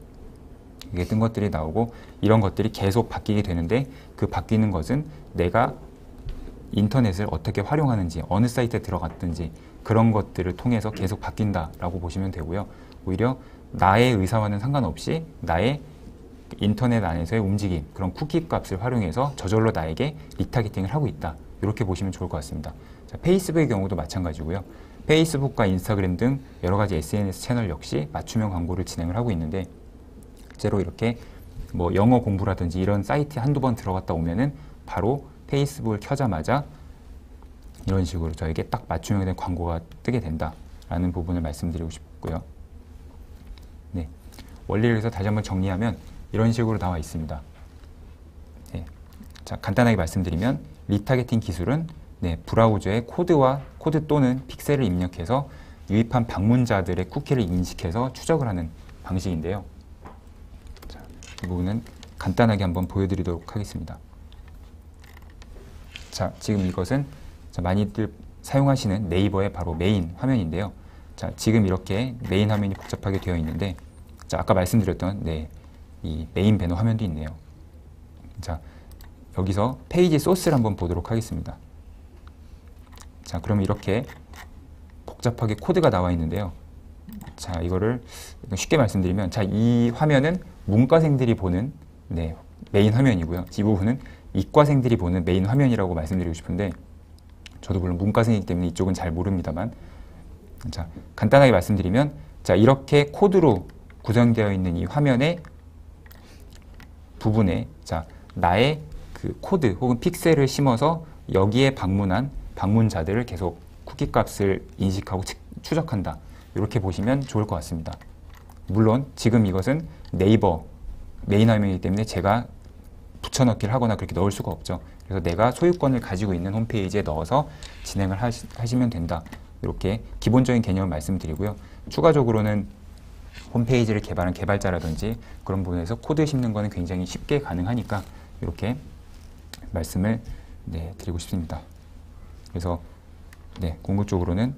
이게 뜬 것들이 나오고 이런 것들이 계속 바뀌게 되는데, 그 바뀌는 것은 내가 인터넷을 어떻게 활용하는지, 어느 사이트에 들어갔든지 그런 것들을 통해서 계속 바뀐다라고 보시면 되고요. 오히려 나의 의사와는 상관없이 나의 인터넷 안에서의 움직임, 그런 쿠키 값을 활용해서 저절로 나에게 리타게팅을 하고 있다. 이렇게 보시면 좋을 것 같습니다. 자, 페이스북의 경우도 마찬가지고요. 페이스북과 인스타그램 등 여러 가지 SNS 채널 역시 맞춤형 광고를 진행을 하고 있는데, 실제로 이렇게 영어 공부라든지 이런 사이트에 한두 번 들어갔다 오면은 바로 페이스북을 켜자마자 이런 식으로 저에게 딱 맞춤형된 광고가 뜨게 된다라는 부분을 말씀드리고 싶고요. 원리를 해서 다시 한번 정리하면 이런 식으로 나와 있습니다. 자, 간단하게 말씀드리면 리타게팅 기술은 브라우저에 코드 또는 픽셀을 입력해서 유입한 방문자들의 쿠키를 인식해서 추적을 하는 방식인데요. 자, 이 부분은 간단하게 한번 보여드리도록 하겠습니다. 자, 지금 이것은 많이들 사용하시는 네이버의 바로 메인 화면인데요. 자, 지금 이렇게 메인 화면이 복잡하게 되어 있는데, 자, 아까 말씀드렸던 이 메인 배너 화면도 있네요. 자, 여기서 페이지 소스를 한번 보도록 하겠습니다. 자, 그러면 이렇게 복잡하게 코드가 나와 있는데요. 자, 이거를 쉽게 말씀드리면, 자, 이 화면은 문과생들이 보는 메인 화면이고요. 이 부분은 이과생들이 보는 메인 화면이라고 말씀드리고 싶은데, 저도 물론 문과생이기 때문에 이쪽은 잘 모릅니다만, 자, 간단하게 말씀드리면, 자, 이렇게 코드로 구성되어 있는 이 화면의 부분에, 자, 나의 그 코드 혹은 픽셀을 심어서 여기에 방문한 방문자들을 계속 쿠키 값을 인식하고 추적한다. 이렇게 보시면 좋을 것 같습니다. 물론 지금 이것은 네이버 메인 화면이기 때문에 제가 붙여넣기를 하거나 그렇게 넣을 수가 없죠. 그래서 내가 소유권을 가지고 있는 홈페이지에 넣어서 진행을 하시면 된다. 이렇게 기본적인 개념을 말씀드리고요. 추가적으로는 홈페이지를 개발한 개발자라든지 그런 부분에서 코드 심는 거는 굉장히 쉽게 가능하니까 이렇게 말씀을 드리고 싶습니다. 그래서 궁극적으로는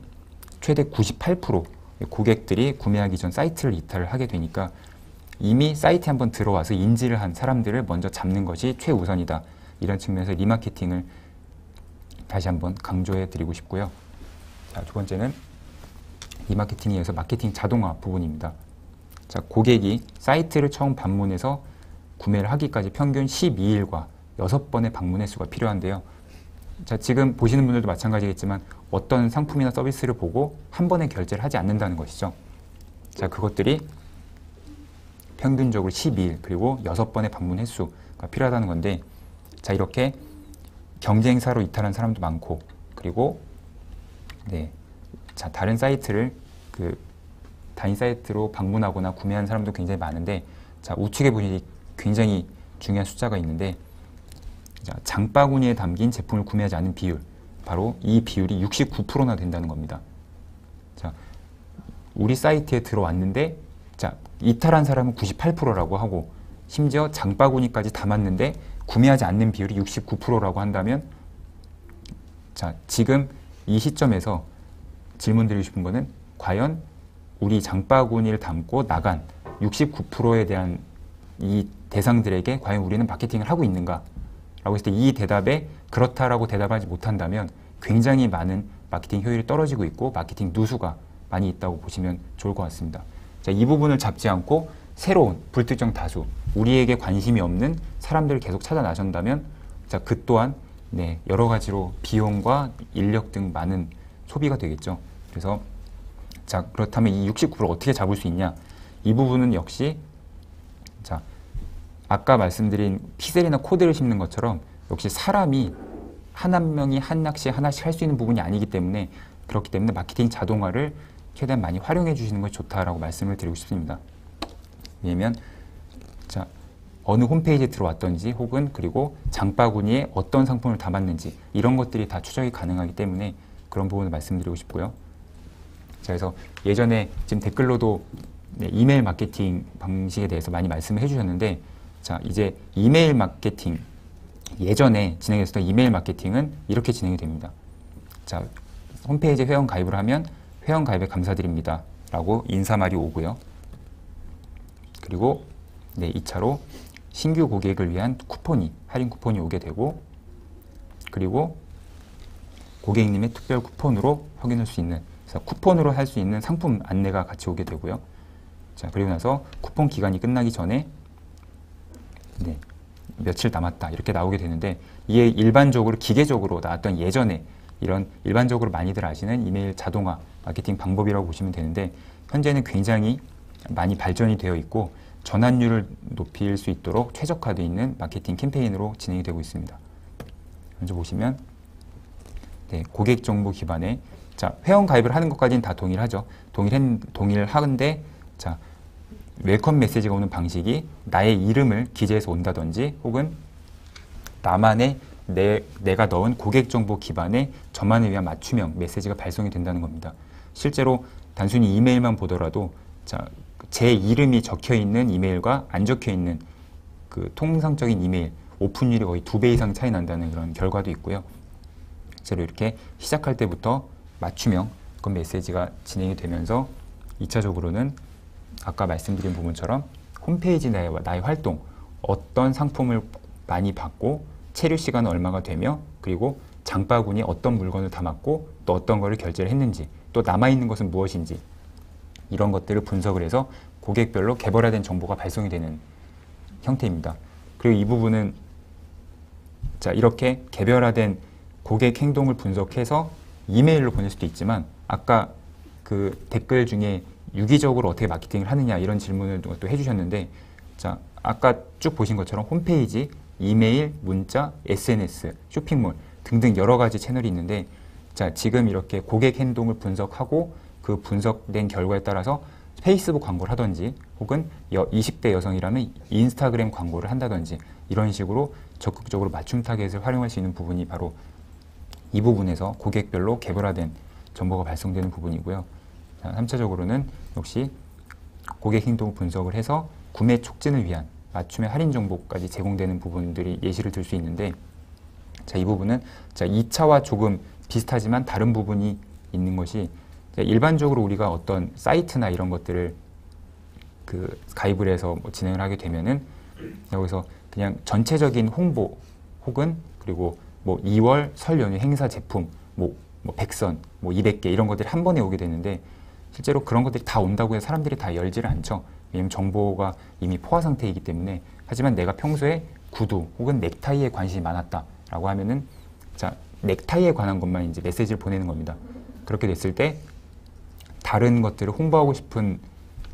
최대 98% 고객들이 구매하기 전 사이트를 이탈을 하게 되니까 이미 사이트에 한번 들어와서 인지를 한 사람들을 먼저 잡는 것이 최우선이다. 이런 측면에서 리마케팅을 다시 한번 강조해 드리고 싶고요. 자, 두 번째는 리마케팅에 의해서 마케팅 자동화 부분입니다. 자, 고객이 사이트를 처음 방문해서 구매를 하기까지 평균 12일과 6번의 방문 횟수가 필요한데요. 자, 지금 보시는 분들도 마찬가지겠지만 어떤 상품이나 서비스를 보고 한 번에 결제를 하지 않는다는 것이죠. 자, 그것들이 평균적으로 12일 그리고 6번의 방문 횟수가 필요하다는 건데, 자, 이렇게 경쟁사로 이탈한 사람도 많고, 그리고 자, 다른 사이트를 다른 사이트로 방문하거나 구매하는 사람도 굉장히 많은데, 자, 우측에 보시니 굉장히 중요한 숫자가 있는데, 자, 장바구니에 담긴 제품을 구매하지 않는 비율, 바로 이 비율이 69%나 된다는 겁니다. 자, 우리 사이트에 들어왔는데, 자, 이탈한 사람은 98%라고 하고, 심지어 장바구니까지 담았는데 구매하지 않는 비율이 69%라고 한다면, 자, 지금 이 시점에서 질문 드리고 싶은 거는, 과연 우리 장바구니를 담고 나간 69%에 대한 이 대상들에게 과연 우리는 마케팅을 하고 있는가? 라고 했을 때 이 대답에 그렇다라고 대답하지 못한다면 굉장히 많은 마케팅 효율이 떨어지고 있고 마케팅 누수가 많이 있다고 보시면 좋을 것 같습니다. 자, 이 부분을 잡지 않고 새로운 불특정 다수, 우리에게 관심이 없는 사람들을 계속 찾아 나선다면, 자, 그 또한 여러 가지로 비용과 인력 등 많은 소비가 되겠죠. 그래서 자, 그렇다면 이 69%를 어떻게 잡을 수 있냐? 이 부분은 역시, 자, 아까 말씀드린 픽셀이나 코드를 심는 것처럼 역시 사람이 한 명이 한 낚시 하나씩 할 수 있는 부분이 아니기 때문에, 그렇기 때문에 마케팅 자동화를 최대한 많이 활용해 주시는 것이 좋다라고 말씀을 드리고 싶습니다. 왜냐면, 자, 어느 홈페이지에 들어왔던지 혹은 그리고 장바구니에 어떤 상품을 담았는지 이런 것들이 다 추적이 가능하기 때문에 그런 부분을 말씀드리고 싶고요. 자, 그래서 예전에 지금 댓글로도 이메일 마케팅 방식에 대해서 많이 말씀을 해주셨는데, 자, 이제 이메일 마케팅, 예전에 진행했었던 이메일 마케팅은 이렇게 진행이 됩니다. 자, 홈페이지에 회원 가입을 하면 회원 가입에 감사드립니다 라고 인사말이 오고요. 그리고 2차로 신규 고객을 위한 쿠폰이, 할인 쿠폰이 오게 되고, 그리고 고객님의 특별 쿠폰으로 확인할 수 있는, 그래서 쿠폰으로 할 수 있는 상품 안내가 같이 오게 되고요. 자, 그리고 나서 쿠폰 기간이 끝나기 전에 며칠 남았다 이렇게 나오게 되는데, 이게 일반적으로 기계적으로 나왔던 예전에 이런 일반적으로 많이들 아시는 이메일 자동화 마케팅 방법이라고 보시면 되는데, 현재는 굉장히 많이 발전이 되어 있고 전환율을 높일 수 있도록 최적화되어 있는 마케팅 캠페인으로 진행이 되고 있습니다. 먼저 보시면 고객 정보 기반의, 자, 회원 가입을 하는 것까지는 다 동일하죠. 동일하는데, 자, 웰컴 메시지가 오는 방식이 나의 이름을 기재해서 온다든지, 혹은 나만의 내가 넣은 고객 정보 기반의 저만을 위한 맞춤형 메시지가 발송이 된다는 겁니다. 실제로 단순히 이메일만 보더라도, 자, 제 이름이 적혀 있는 이메일과 안 적혀 있는 그 통상적인 이메일 오픈율이 거의 2배 이상 차이 난다는 그런 결과도 있고요. 실제로 이렇게 시작할 때부터 맞춤형 그런 메시지가 진행이 되면서 2차적으로는 아까 말씀드린 부분처럼 홈페이지 나의 활동, 어떤 상품을 많이 받고 체류 시간은 얼마가 되며 그리고 장바구니에 어떤 물건을 담았고 또 어떤 거를 결제를 했는지 또 남아있는 것은 무엇인지 이런 것들을 분석을 해서 고객별로 개별화된 정보가 발송이 되는 형태입니다. 그리고 이 부분은 자 이렇게 개별화된 고객 행동을 분석해서 이메일로 보낼 수도 있지만 아까 그 댓글 중에 유기적으로 어떻게 마케팅을 하느냐 이런 질문을 또 해주셨는데 자 아까 쭉 보신 것처럼 홈페이지, 이메일, 문자, SNS, 쇼핑몰 등등 여러 가지 채널이 있는데 자 지금 이렇게 고객 행동을 분석하고 그 분석된 결과에 따라서 페이스북 광고를 하든지 혹은 20대 여성이라면 인스타그램 광고를 한다든지 이런 식으로 적극적으로 맞춤 타겟을 활용할 수 있는 부분이 바로 이 부분에서 고객별로 개별화된 정보가 발송되는 부분이고요. 3차적으로는 역시 고객 행동 분석을 해서 구매 촉진을 위한 맞춤의 할인 정보까지 제공되는 부분들이 예시를 들 수 있는데 자, 이 부분은 자, 2차와 조금 비슷하지만 다른 부분이 있는 것이 일반적으로 우리가 어떤 사이트나 이런 것들을 그 가입을 해서 뭐 진행을 하게 되면은 여기서 그냥 전체적인 홍보 혹은 그리고 뭐 2월 설 연휴 행사 제품 뭐 100선, 뭐 200개 이런 것들이 한 번에 오게 되는데 실제로 그런 것들이 다 온다고 해서 사람들이 다 열지를 않죠. 왜냐하면 정보가 이미 포화 상태이기 때문에. 하지만 내가 평소에 구두 혹은 넥타이에 관심이 많았다라고 하면은 자 넥타이에 관한 것만 이제 메시지를 보내는 겁니다. 그렇게 됐을 때 다른 것들을 홍보하고 싶은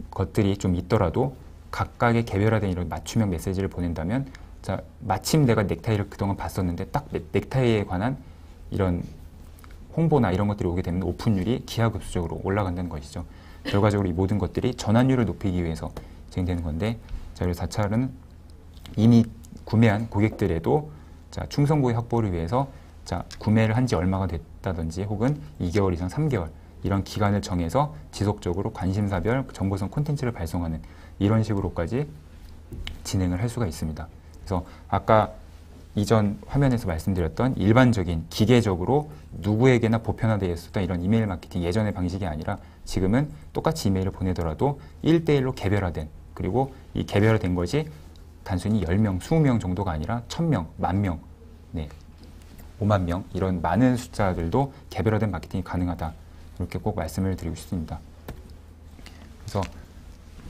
것들이 좀 있더라도 각각의 개별화된 이런 맞춤형 메시지를 보낸다면 자 마침 내가 넥타이를 그동안 봤었는데 딱 넥타이에 관한 이런 홍보나 이런 것들이 오게 되면 오픈율이 기하급수적으로 올라간다는 것이죠. 결과적으로 이 모든 것들이 전환율을 높이기 위해서 진행되는 건데 자 그리고 4차는 이미 구매한 고객들에도 자 충성 고객 확보를 위해서 자 구매를 한 지 얼마가 됐다든지 혹은 2개월 이상 3개월 이런 기간을 정해서 지속적으로 관심사별 정보성 콘텐츠를 발송하는 이런 식으로까지 진행을 할 수가 있습니다. 그래서 아까 이전 화면에서 말씀드렸던 일반적인 기계적으로 누구에게나 보편화되어 있었던 이런 이메일 마케팅 예전의 방식이 아니라 지금은 똑같이 이메일을 보내더라도 1대1로 개별화된 그리고 이 개별화된 것이 단순히 10명, 20명 정도가 아니라 1000명, 10,000명, 네, 5만 명 이런 많은 숫자들도 개별화된 마케팅이 가능하다. 이렇게 꼭 말씀을 드리고 싶습니다. 그래서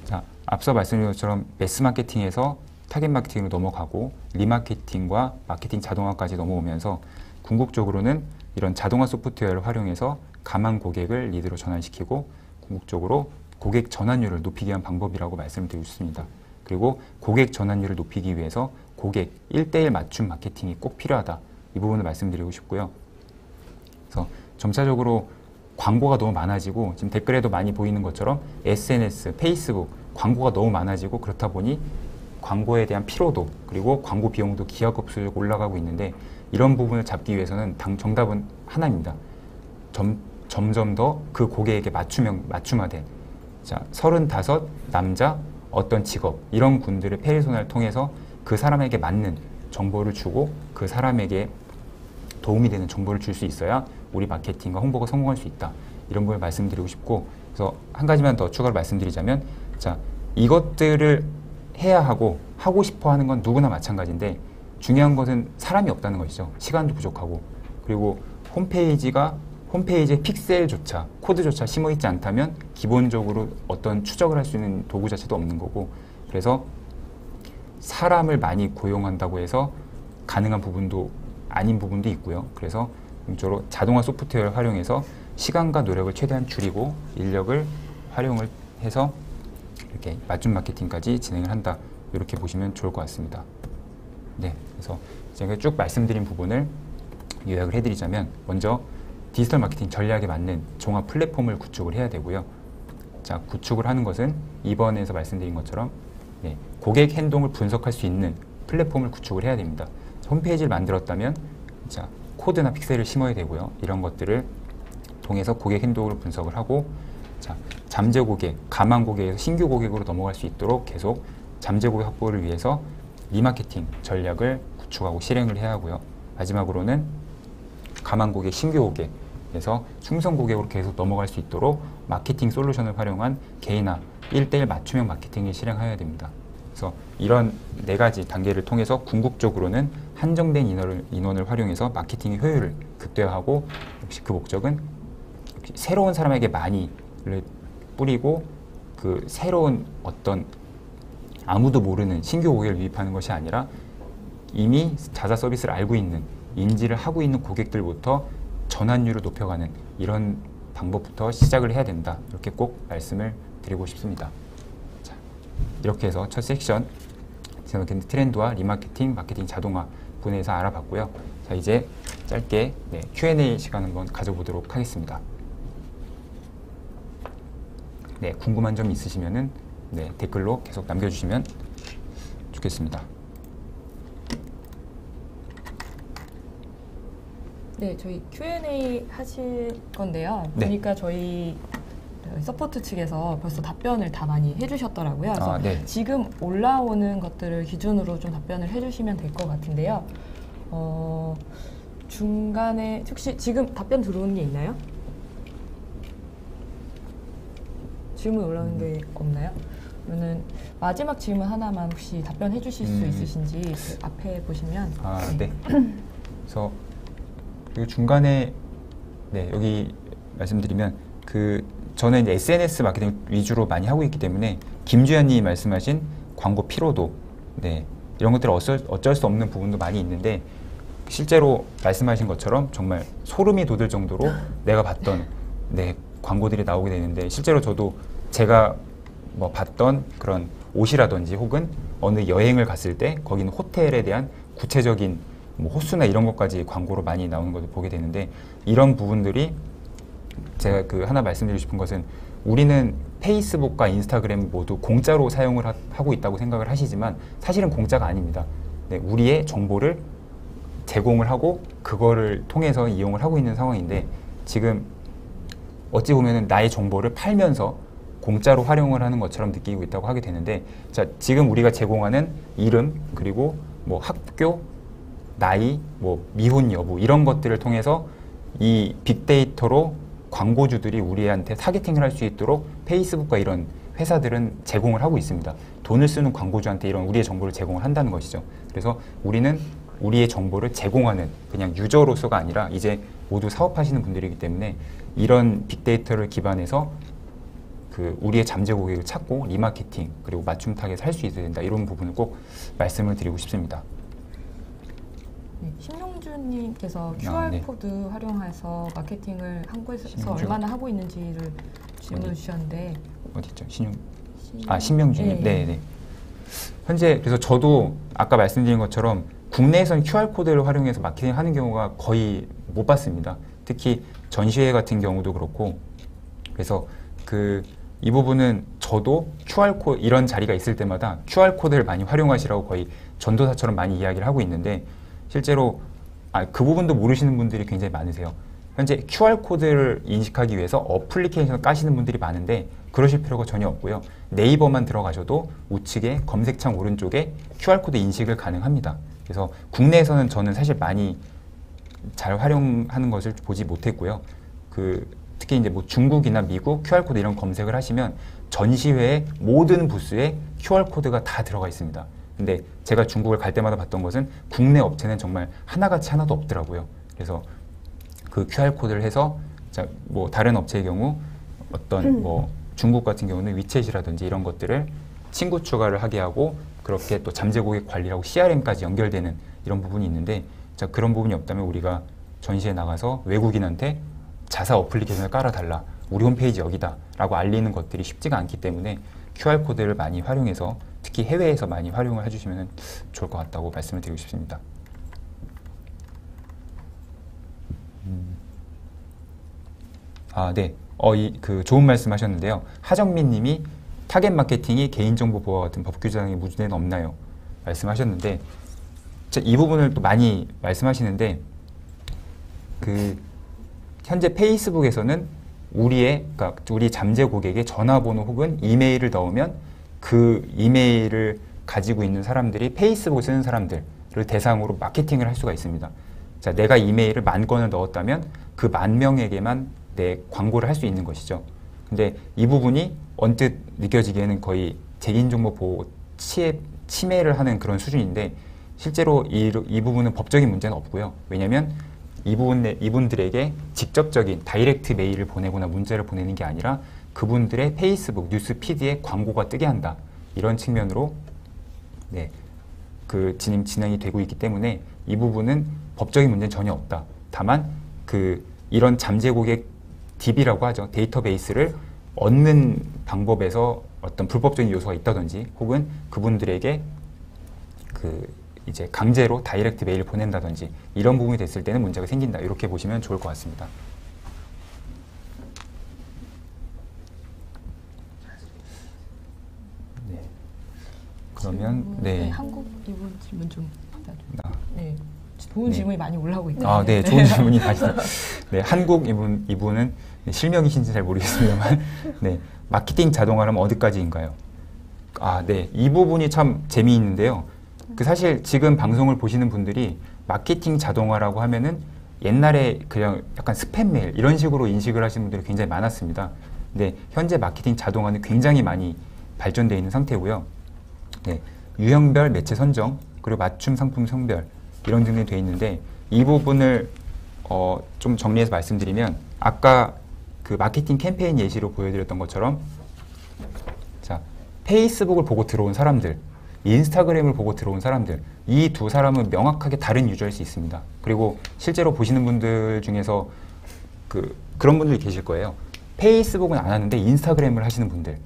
자, 앞서 말씀드린 것처럼 매스 마케팅에서 타겟 마케팅으로 넘어가고 리마케팅과 마케팅 자동화까지 넘어오면서 궁극적으로는 이런 자동화 소프트웨어를 활용해서 가망 고객을 리드로 전환시키고 궁극적으로 고객 전환율을 높이기 위한 방법이라고 말씀을 드리고 싶습니다. 그리고 고객 전환율을 높이기 위해서 고객 1대1 맞춤 마케팅이 꼭 필요하다. 이 부분을 말씀드리고 싶고요. 그래서 점차적으로 광고가 너무 많아지고 지금 댓글에도 많이 보이는 것처럼 SNS, 페이스북 광고가 너무 많아지고 그렇다 보니 광고에 대한 피로도 그리고 광고 비용도 기하급수적으로 올라가고 있는데 이런 부분을 잡기 위해서는 정답은 하나입니다. 점점 더 그 고객에게 맞춤화된 자 35 남자 어떤 직업 이런 분들의 페르소나를 통해서 그 사람에게 맞는 정보를 주고 그 사람에게 도움이 되는 정보를 줄 수 있어야 우리 마케팅과 홍보가 성공할 수 있다. 이런 걸 말씀드리고 싶고 그래서 한 가지만 더 추가로 말씀드리자면 자 이것들을 해야 하고 싶어 하는 건 누구나 마찬가지인데 중요한 것은 사람이 없다는 것이죠. 시간도 부족하고 그리고 홈페이지에 픽셀조차 코드조차 심어있지 않다면 기본적으로 어떤 추적을 할 수 있는 도구 자체도 없는 거고 그래서 사람을 많이 고용한다고 해서 가능한 부분도 아닌 부분도 있고요. 그래서 전적으로 자동화 소프트웨어를 활용해서 시간과 노력을 최대한 줄이고 인력을 활용을 해서 이렇게 맞춤 마케팅까지 진행을 한다. 이렇게 보시면 좋을 것 같습니다. 네, 그래서 제가 쭉 말씀드린 부분을 요약을 해드리자면 먼저 디지털 마케팅 전략에 맞는 종합 플랫폼을 구축을 해야 되고요. 자, 구축을 하는 것은 이번에서 말씀드린 것처럼 네, 고객 행동을 분석할 수 있는 플랫폼을 구축을 해야 됩니다. 홈페이지를 만들었다면 자, 코드나 픽셀을 심어야 되고요. 이런 것들을 통해서 고객 행동을 분석을 하고 자, 잠재 고객, 가망 고객에서 신규 고객으로 넘어갈 수 있도록 계속 잠재 고객 확보를 위해서 리마케팅 전략을 구축하고 실행을 해야 하고요. 마지막으로는 가망 고객, 신규 고객에서 충성 고객으로 계속 넘어갈 수 있도록 마케팅 솔루션을 활용한 개인화 1:1 맞춤형 마케팅을 실행하여야 됩니다. 그래서 이런 4가지 단계를 통해서 궁극적으로는 한정된 인원을 활용해서 마케팅의 효율을 극대화하고, 역시 그 목적은 새로운 사람에게 많이를 뿌리고 그 새로운 어떤 아무도 모르는 신규 고객을 유입하는 것이 아니라 이미 자사 서비스를 알고 있는, 인지를 하고 있는 고객들부터 전환율을 높여가는 이런 방법부터 시작을 해야 된다. 이렇게 꼭 말씀을 드리고 싶습니다. 자, 이렇게 해서 첫 섹션 트렌드와 리마케팅, 마케팅 자동화 분야에서 알아봤고요. 자, 이제 짧게 Q&A 시간 한번 가져보도록 하겠습니다. 네, 궁금한 점 있으시면은 댓글로 계속 남겨주시면 좋겠습니다. 네, 저희 Q&A 하실 건데요. 네. 보니까 저희 서포트 측에서 벌써 답변을 다 많이 해주셨더라고요. 그래서 네. 지금 올라오는 것들을 기준으로 좀 답변을 해주시면 될 것 같은데요. 중간에 혹시 지금 답변 들어오는 게 있나요? 질문 올라오는 게 없나요? 그러면 마지막 질문 하나만 혹시 답변해 주실 수 있으신지 그 앞에 보시면. 네. 그래서 그 중간에 여기 말씀드리면 저는 이제 SNS 마케팅 위주로 많이 하고 있기 때문에 김주현님이 말씀하신 광고 피로도 이런 것들은 어쩔 수 없는 부분도 많이 있는데, 실제로 말씀하신 것처럼 정말 소름이 돋을 정도로 내가 봤던 광고들이 나오게 되는데, 실제로 저도 제가 뭐 봤던 그런 옷이라든지 혹은 어느 여행을 갔을 때 거기는 호텔에 대한 구체적인 뭐 호수나 이런 것까지 광고로 많이 나오는 것을 보게 되는데, 이런 부분들이 제가 하나 말씀드리고 싶은 것은, 우리는 페이스북과 인스타그램 모두 공짜로 사용을 하고 있다고 생각을 하시지만 사실은 공짜가 아닙니다. 우리의 정보를 제공을 하고 그거를 통해서 이용을 하고 있는 상황인데, 지금 어찌 보면은 나의 정보를 팔면서 공짜로 활용을 하는 것처럼 느끼고 있다고 하게 되는데, 자, 지금 우리가 제공하는 이름, 그리고 뭐 학교, 나이, 뭐 미혼 여부 이런 것들을 통해서 이 빅데이터로 광고주들이 우리한테 타겟팅을 할 수 있도록 페이스북과 이런 회사들은 제공을 하고 있습니다. 돈을 쓰는 광고주한테 이런 우리의 정보를 제공을 한다는 것이죠. 그래서 우리는 우리의 정보를 제공하는 그냥 유저로서가 아니라 이제 모두 사업하시는 분들이기 때문에 이런 빅데이터를 기반해서 우리의 잠재 고객을 찾고 리마케팅 그리고 맞춤 타겟을 할 수 있어야 된다. 이런 부분을 꼭 말씀을 드리고 싶습니다. 신용준님께서 QR코드 활용해서 마케팅을 한국에서 얼마나 하고 있는지를 질문을 주셨는데, 어디 있죠? 신명준님. 네. 현재 그래서 저도 아까 말씀드린 것처럼 국내에선 QR코드를 활용해서 마케팅 하는 경우가 거의 못 봤습니다. 특히 전시회 같은 경우도 그렇고. 그래서 이 부분은 저도 QR코드 이런 자리가 있을 때마다 QR코드를 많이 활용하시라고 거의 전도사처럼 많이 이야기를 하고 있는데, 실제로 그 부분도 모르시는 분들이 굉장히 많으세요. 현재 QR코드를 인식하기 위해서 어플리케이션을 까시는 분들이 많은데 그러실 필요가 전혀 없고요. 네이버만 들어가셔도 우측에 검색창 오른쪽에 QR코드 인식을 가능합니다. 그래서 국내에서는 저는 사실 많이 잘 활용하는 것을 보지 못했고요. 특히 이제 뭐 중국이나 미국 QR코드 이런 검색을 하시면 전시회의 모든 부스에 QR코드가 다 들어가 있습니다. 근데 제가 중국을 갈 때마다 봤던 것은 국내 업체는 정말 하나같이 하나도 없더라고요. 그래서 그 QR코드를 해서 뭐 다른 업체의 경우 어떤 뭐 중국 같은 경우는 위챗이라든지 이런 것들을 친구 추가를 하게 하고 그렇게 또 잠재 고객 관리하고 CRM까지 연결되는 이런 부분이 있는데, 자, 그런 부분이 없다면 우리가 전시에 나가서 외국인한테 자사 어플리케이션을 깔아달라, 우리 홈페이지 여기다 라고 알리는 것들이 쉽지가 않기 때문에 QR코드를 많이 활용해서 특히 해외에서 많이 활용을 해주시면 좋을 것 같다고 말씀을 드리고 싶습니다. 네. 좋은 말씀 하셨는데요. 하정민 님이 타겟 마케팅이 개인정보 보호와 같은 법 규정에 문제는 없나요? 말씀하셨는데, 이 부분을 또 많이 말씀하시는데, 현재 페이스북에서는 그러니까 우리 잠재 고객의 전화번호 혹은 이메일을 넣으면 그 이메일을 가지고 있는 사람들이 페이스북을 쓰는 사람들을 대상으로 마케팅을 할 수가 있습니다. 자, 내가 이메일을 10,000건을 넣었다면 그 10,000명에게만 내 광고를 할 수 있는 것이죠. 근데 이 부분이 언뜻 느껴지기에는 거의 개인정보 보호 침해를 하는 그런 수준인데 실제로 이 부분은 법적인 문제는 없고요. 왜냐하면 이분들에게 직접적인 다이렉트 메일을 보내거나 문자를 보내는 게 아니라 그분들의 페이스북 뉴스 피드에 광고가 뜨게 한다. 이런 측면으로 네, 그 진행이 되고 있기 때문에 이 부분은 법적인 문제는 전혀 없다. 다만 이런 잠재 고객 DB라고 하죠. 데이터베이스를 얻는 방법에서 어떤 불법적인 요소가 있다든지 혹은 그분들에게 이제 강제로 다이렉트 메일을 보낸다든지 이런 부분이 됐을 때는 문제가 생긴다. 이렇게 보시면 좋을 것 같습니다. 네. 그러면 네. 한국 이분 질문 좀 받아줘. 네. 좋은 네. 질문이 많이 올라오고 있네요. 아, 네, 좋은 질문이 다시. 네, 한국 이분은 실명이신지 잘 모르겠습니다만, 네, 마케팅 자동화라면 어디까지인가요? 아, 네, 이 부분이 참 재미있는데요. 사실 지금 방송을 보시는 분들이 마케팅 자동화라고 하면은 옛날에 그냥 약간 스팸 메일 이런 식으로 인식을 하시는 분들이 굉장히 많았습니다. 근데 현재 마케팅 자동화는 굉장히 많이 발전되어 있는 상태고요. 네, 유형별 매체 선정 그리고 맞춤 상품 선별 이런 등등이 되어 있는데 이 부분을 좀 정리해서 말씀드리면 아까 그 마케팅 캠페인 예시로 보여드렸던 것처럼 자, 페이스북을 보고 들어온 사람들, 인스타그램을 보고 들어온 사람들 이 두 사람은 명확하게 다른 유저일 수 있습니다. 그리고 실제로 보시는 분들 중에서 그런 분들이 계실 거예요. 페이스북은 안 하는데 인스타그램을 하시는 분들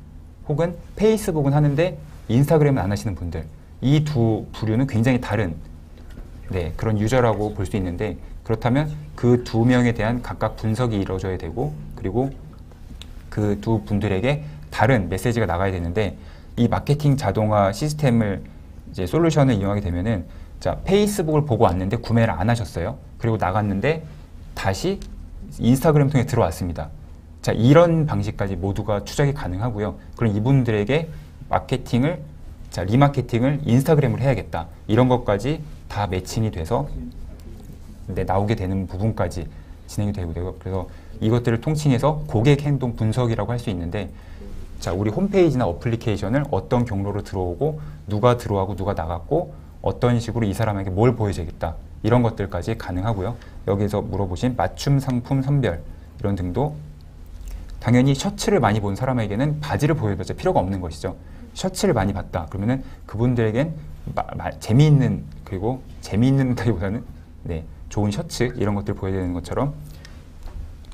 혹은 페이스북은 하는데 인스타그램은 안 하시는 분들 이 두 부류는 굉장히 다른 네, 그런 유저라고 볼 수 있는데 그렇다면 그 두 명에 대한 각각 분석이 이루어져야 되고 그리고 그 두 분들에게 다른 메시지가 나가야 되는데 이 마케팅 자동화 시스템을 이제 솔루션을 이용하게 되면은 자, 페이스북을 보고 왔는데 구매를 안 하셨어요. 그리고 나갔는데 다시 인스타그램 통해 들어왔습니다. 자, 이런 방식까지 모두가 추적이 가능하고요. 그럼 이분들에게 마케팅을 리마케팅을 인스타그램으로 해야겠다. 이런 것까지 다 매칭이 돼서 나오게 되는 부분까지 진행이 되고 그래서 이것들을 통칭해서 고객 행동 분석이라고 할 수 있는데 자, 우리 홈페이지나 어플리케이션을 어떤 경로로 들어오고 누가 들어가고 누가 나갔고 어떤 식으로 이 사람에게 뭘 보여줘야겠다. 이런 것들까지 가능하고요. 여기서 물어보신 맞춤 상품 선별 이런 등도 당연히 셔츠를 많이 본 사람에게는 바지를 보여줘야 필요가 없는 것이죠. 셔츠를 많이 봤다. 그러면은 그분들에겐 재미있는 그리고 재미있는다기보다는 네, 좋은 셔츠 이런 것들을 보여야 되는 것처럼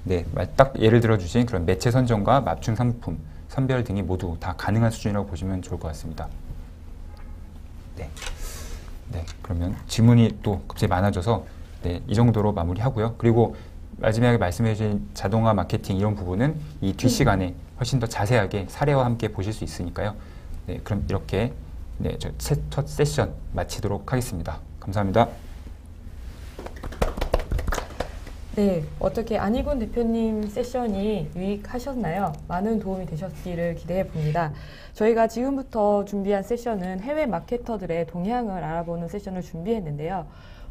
네, 딱 예를 들어 주신 그런 매체 선정과 맞춤 상품 선별 등이 모두 다 가능한 수준이라고 보시면 좋을 것 같습니다. 네, 네, 그러면 질문이 또 갑자기 많아져서 네, 이 정도로 마무리하고요. 그리고 마지막에 말씀해 주신 자동화 마케팅 이런 부분은 이 뒷시간에 훨씬 더 자세하게 사례와 함께 보실 수 있으니까요. 네, 그럼 이렇게 네, 첫 세션 마치도록 하겠습니다. 감사합니다. 네, 어떻게 안희곤 대표님 세션이 유익하셨나요? 많은 도움이 되셨기를 기대해 봅니다. 저희가 지금부터 준비한 세션은 해외 마케터들의 동향을 알아보는 세션을 준비했는데요.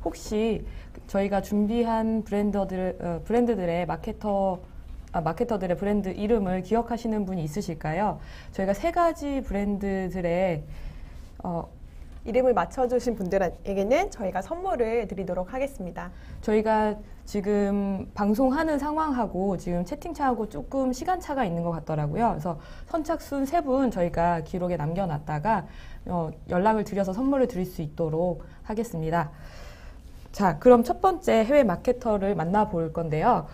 혹시 저희가 준비한 브랜드들의 마케터들의 브랜드 이름을 기억하시는 분이 있으실까요? 저희가 3가지 브랜드들의 이름을 맞춰주신 분들에게는 저희가 선물을 드리도록 하겠습니다. 저희가 지금 방송하는 상황하고 지금 채팅창하고 조금 시간차가 있는 것 같더라고요. 그래서 선착순 3분 저희가 기록에 남겨놨다가 연락을 드려서 선물을 드릴 수 있도록 하겠습니다. 자, 그럼 첫 번째 해외 마케터를 만나볼 건데요.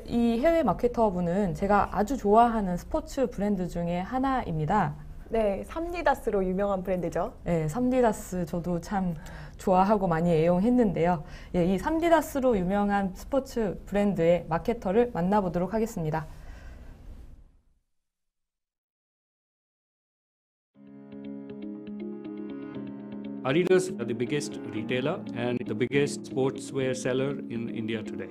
이 해외 마케터분은 제가 아주 좋아하는 스포츠 브랜드 중에 하나입니다. 네, 삼디다스로 유명한 브랜드죠. 네, 삼디다스 저도 참 좋아하고 많이 애용했는데요. 예, 이 삼디다스로 유명한 스포츠 브랜드의 마케터를 만나보도록 하겠습니다. Adidas are the biggest retailer and the biggest sportswear seller in India today.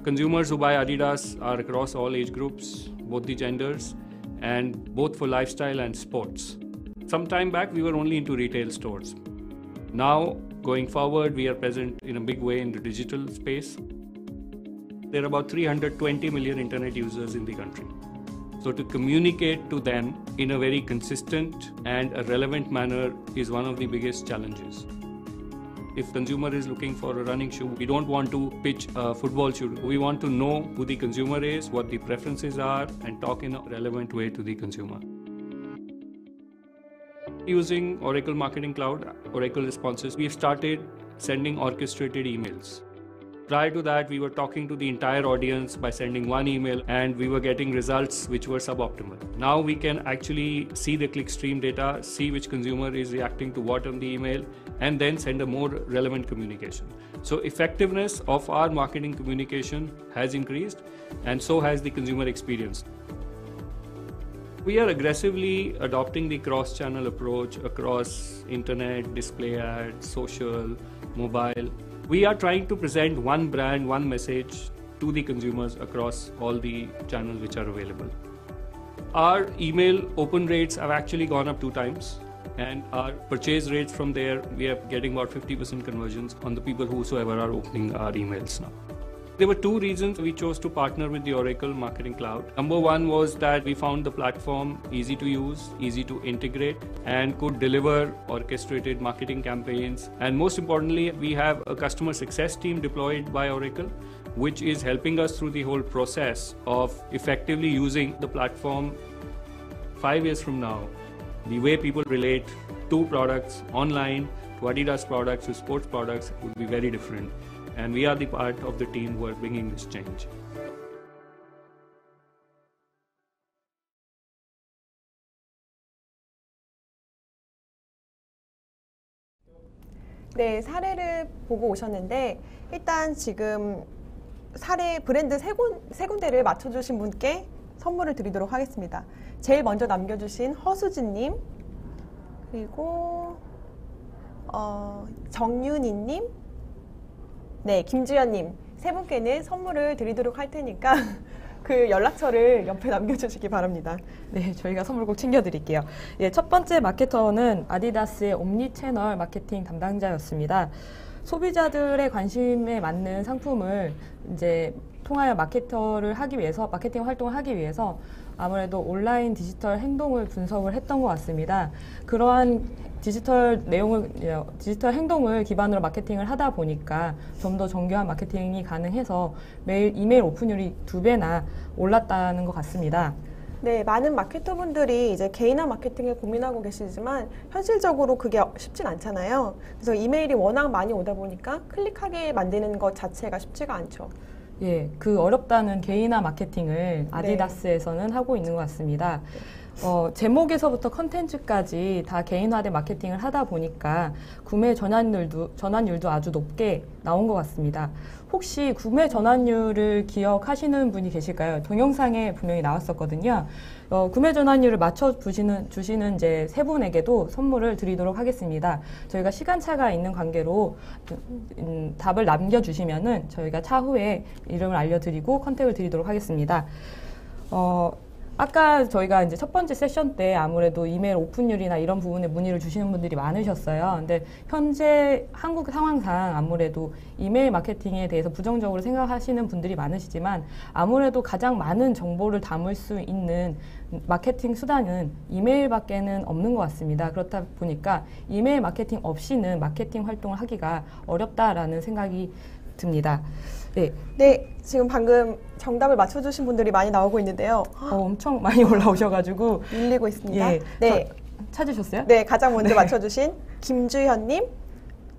Consumers who buy Adidas are across all age groups, both the genders, and both for lifestyle and sports. Some time back, we were only into retail stores. Now, Going forward, we are present in a big way in the digital space. There are about 320 million internet users in the country. So to communicate to them in a very consistent and a relevant manner is one of the biggest challenges. If consumer is looking for a running shoe, we don't want to pitch a football shoe. We want to know who the consumer is, what the preferences are, and talk in a relevant way to the consumer. Using Oracle Marketing Cloud, Oracle Responses, we started sending orchestrated emails. Prior to that, we were talking to the entire audience by sending one email, and we were getting results which were suboptimal. Now we can actually see the clickstream data, see which consumer is reacting to what on the email, and then send a more relevant communication. So effectiveness of our marketing communication has increased, and so has the consumer experience. We are aggressively adopting the cross-channel approach across internet, display ads, social, mobile. We are trying to present one brand, one message to the consumers across all the channels which are available. Our email open rates have actually gone up 2 times, and our purchase rates from there, we are getting about 50% conversions on the people whosoever are opening our emails now. There were 2 reasons we chose to partner with the Oracle Marketing Cloud. Number one was that we found the platform easy to use, easy to integrate, and could deliver orchestrated marketing campaigns. And most importantly, we have a customer success team deployed by Oracle, which is helping us through the whole process of effectively using the platform. 5 years from now, the way people relate to products online, to Adidas products, to sports products would be very different. And we are the part of the team who are bringing this change. 네, 사례를 보고 오셨는데 일단 지금 사례 브랜드 세 군데를 맞춰주신 분께 선물을 드리도록 하겠습니다. 제일 먼저 남겨주신 허수진님, 그리고 정윤희님, 네, 김주연님 3분께는 선물을 드리도록 할 테니까 그 연락처를 옆에 남겨주시기 바랍니다. 네, 저희가 선물 꼭 챙겨드릴게요. 예, 첫 번째 마케터는 아디다스의 옴니채널 마케팅 담당자였습니다. 소비자들의 관심에 맞는 상품을 이제 통하여 마케팅을 하기 위해서 아무래도 온라인 디지털 행동을 분석을 했던 것 같습니다. 그러한 디지털 행동을 기반으로 마케팅을 하다 보니까 좀 더 정교한 마케팅이 가능해서 매일 이메일 오픈율이 2배나 올랐다는 것 같습니다. 네, 많은 마케터분들이 이제 개인화 마케팅에 고민하고 계시지만 현실적으로 그게 쉽진 않잖아요. 그래서 이메일이 워낙 많이 오다 보니까 클릭하게 만드는 것 자체가 쉽지가 않죠. 예, 그 어렵다는 개인화 마케팅을 아디다스에서는 하고 있는 것 같습니다. 제목에서부터 컨텐츠까지 다 개인화된 마케팅을 하다 보니까 구매 전환율도 아주 높게 나온 것 같습니다. 혹시 구매 전환율을 기억하시는 분이 계실까요? 동영상에 분명히 나왔었거든요. 구매 전환율을 주시는 이제 3분에게도 선물을 드리도록 하겠습니다. 저희가 시간차가 있는 관계로 답을 남겨주시면은 저희가 차후에 이름을 알려드리고 컨택을 드리도록 하겠습니다. 아까 저희가 이제 첫 번째 세션 때 아무래도 이메일 오픈율이나 이런 부분에 문의를 주시는 분들이 많으셨어요. 근데 현재 한국 상황상 아무래도 이메일 마케팅에 대해서 부정적으로 생각하시는 분들이 많으시지만 아무래도 가장 많은 정보를 담을 수 있는 마케팅 수단은 이메일밖에는 없는 것 같습니다. 그렇다 보니까 이메일 마케팅 없이는 마케팅 활동을 하기가 어렵다라는 생각이 듭니다. 네. 네, 지금 방금 정답을 맞춰주신 분들이 많이 나오고 있는데요. 엄청 많이 올라오셔가지고 밀리고 있습니다. 예, 네, 찾으셨어요? 네, 가장 먼저 맞춰주신 김주현님,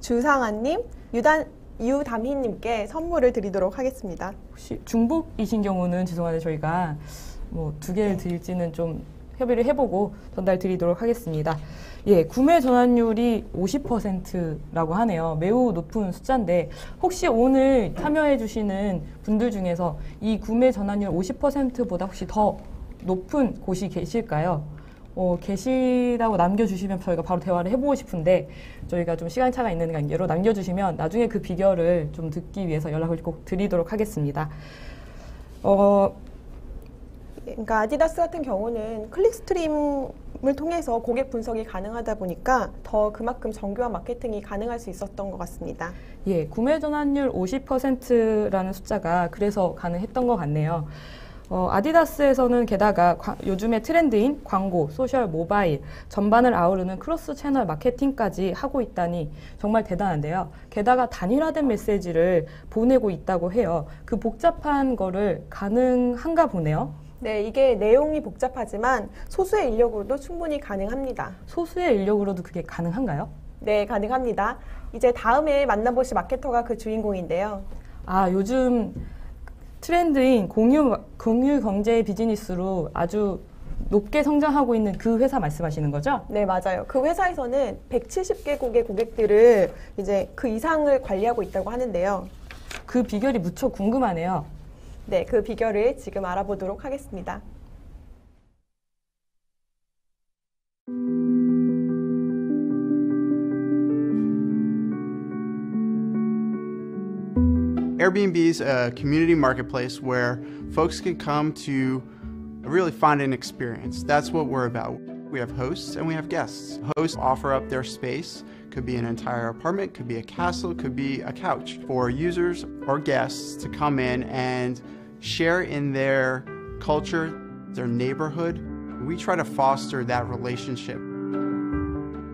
주상아님, 유담희님께 선물을 드리도록 하겠습니다. 혹시 중복이신 경우는 죄송한데 저희가 뭐 2개를 드릴지는 좀 협의를 해보고 전달 드리도록 하겠습니다. 예, 구매 전환율이 50%라고 하네요. 매우 높은 숫자인데 혹시 오늘 참여해 주시는 분들 중에서 이 구매 전환율 50%보다 혹시 더 높은 곳이 계실까요? 계시라고 남겨주시면 저희가 바로 대화를 해보고 싶은데 저희가 좀 시간차가 있는 관계로 남겨주시면 나중에 그 비결을 좀 듣기 위해서 연락을 꼭 드리도록 하겠습니다. 그러니까 아디다스 같은 경우는 클릭스트림을 통해서 고객 분석이 가능하다 보니까 더 그만큼 정교한 마케팅이 가능할 수 있었던 것 같습니다. 예, 구매 전환율 50%라는 숫자가 그래서 가능했던 것 같네요. 아디다스에서는 게다가 요즘의 트렌드인 광고, 소셜, 모바일 전반을 아우르는 크로스 채널 마케팅까지 하고 있다니 정말 대단한데요. 게다가 단일화된 메시지를 보내고 있다고 해요. 그 복잡한 거를 가능한가 보네요. 네, 이게 내용이 복잡하지만 소수의 인력으로도 충분히 가능합니다. 소수의 인력으로도 그게 가능한가요? 네, 가능합니다. 이제 다음에 만나보실 마케터가 그 주인공인데요. 아, 요즘 트렌드인 공유 경제 비즈니스로 아주 높게 성장하고 있는 그 회사 말씀하시는 거죠? 네, 맞아요. 그 회사에서는 170개국의 고객들을 이제 그 이상을 관리하고 있다고 하는데요. 그 비결이 무척 궁금하네요. 네, 그 비결을 지금 알아보도록 하겠습니다. Airbnb is a community marketplace where folks can come to really find an experience. That's what we're about. We have hosts and we have guests. Hosts offer up their space. Could be an entire apartment, could be a castle, could be a couch for users or guests to come in and share in their culture, their neighborhood. We try to foster that relationship.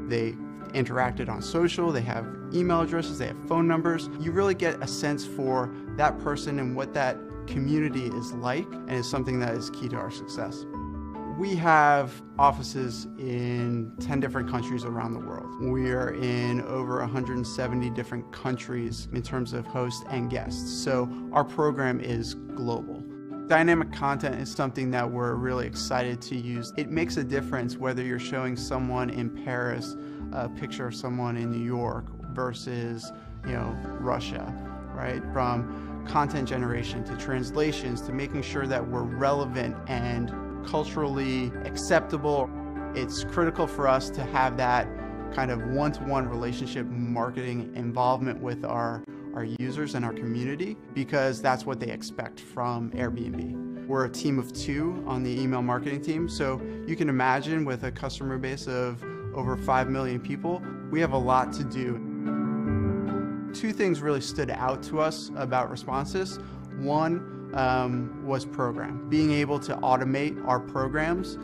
They interacted on social, they have email addresses, they have phone numbers. You really get a sense for that person and what that community is like, and it's something that is key to our success. We have offices in 10 different countries around the world. We are in over 170 different countries in terms of hosts and guests, so our program is global. Dynamic content is something that we're really excited to use. It makes a difference whether you're showing someone in Paris a picture of someone in New York versus, Russia, right? From content generation to translations to making sure that we're relevant and culturally acceptable. It's critical for us to have that kind of one-to-one relationship marketing involvement with our users and our community, because that's what they expect from Airbnb. We're a team of 2 on the email marketing team, so you can imagine with a customer base of over 5 million people, we have a lot to do. 2 things really stood out to us about Responsys. One was program. Being able to automate our programs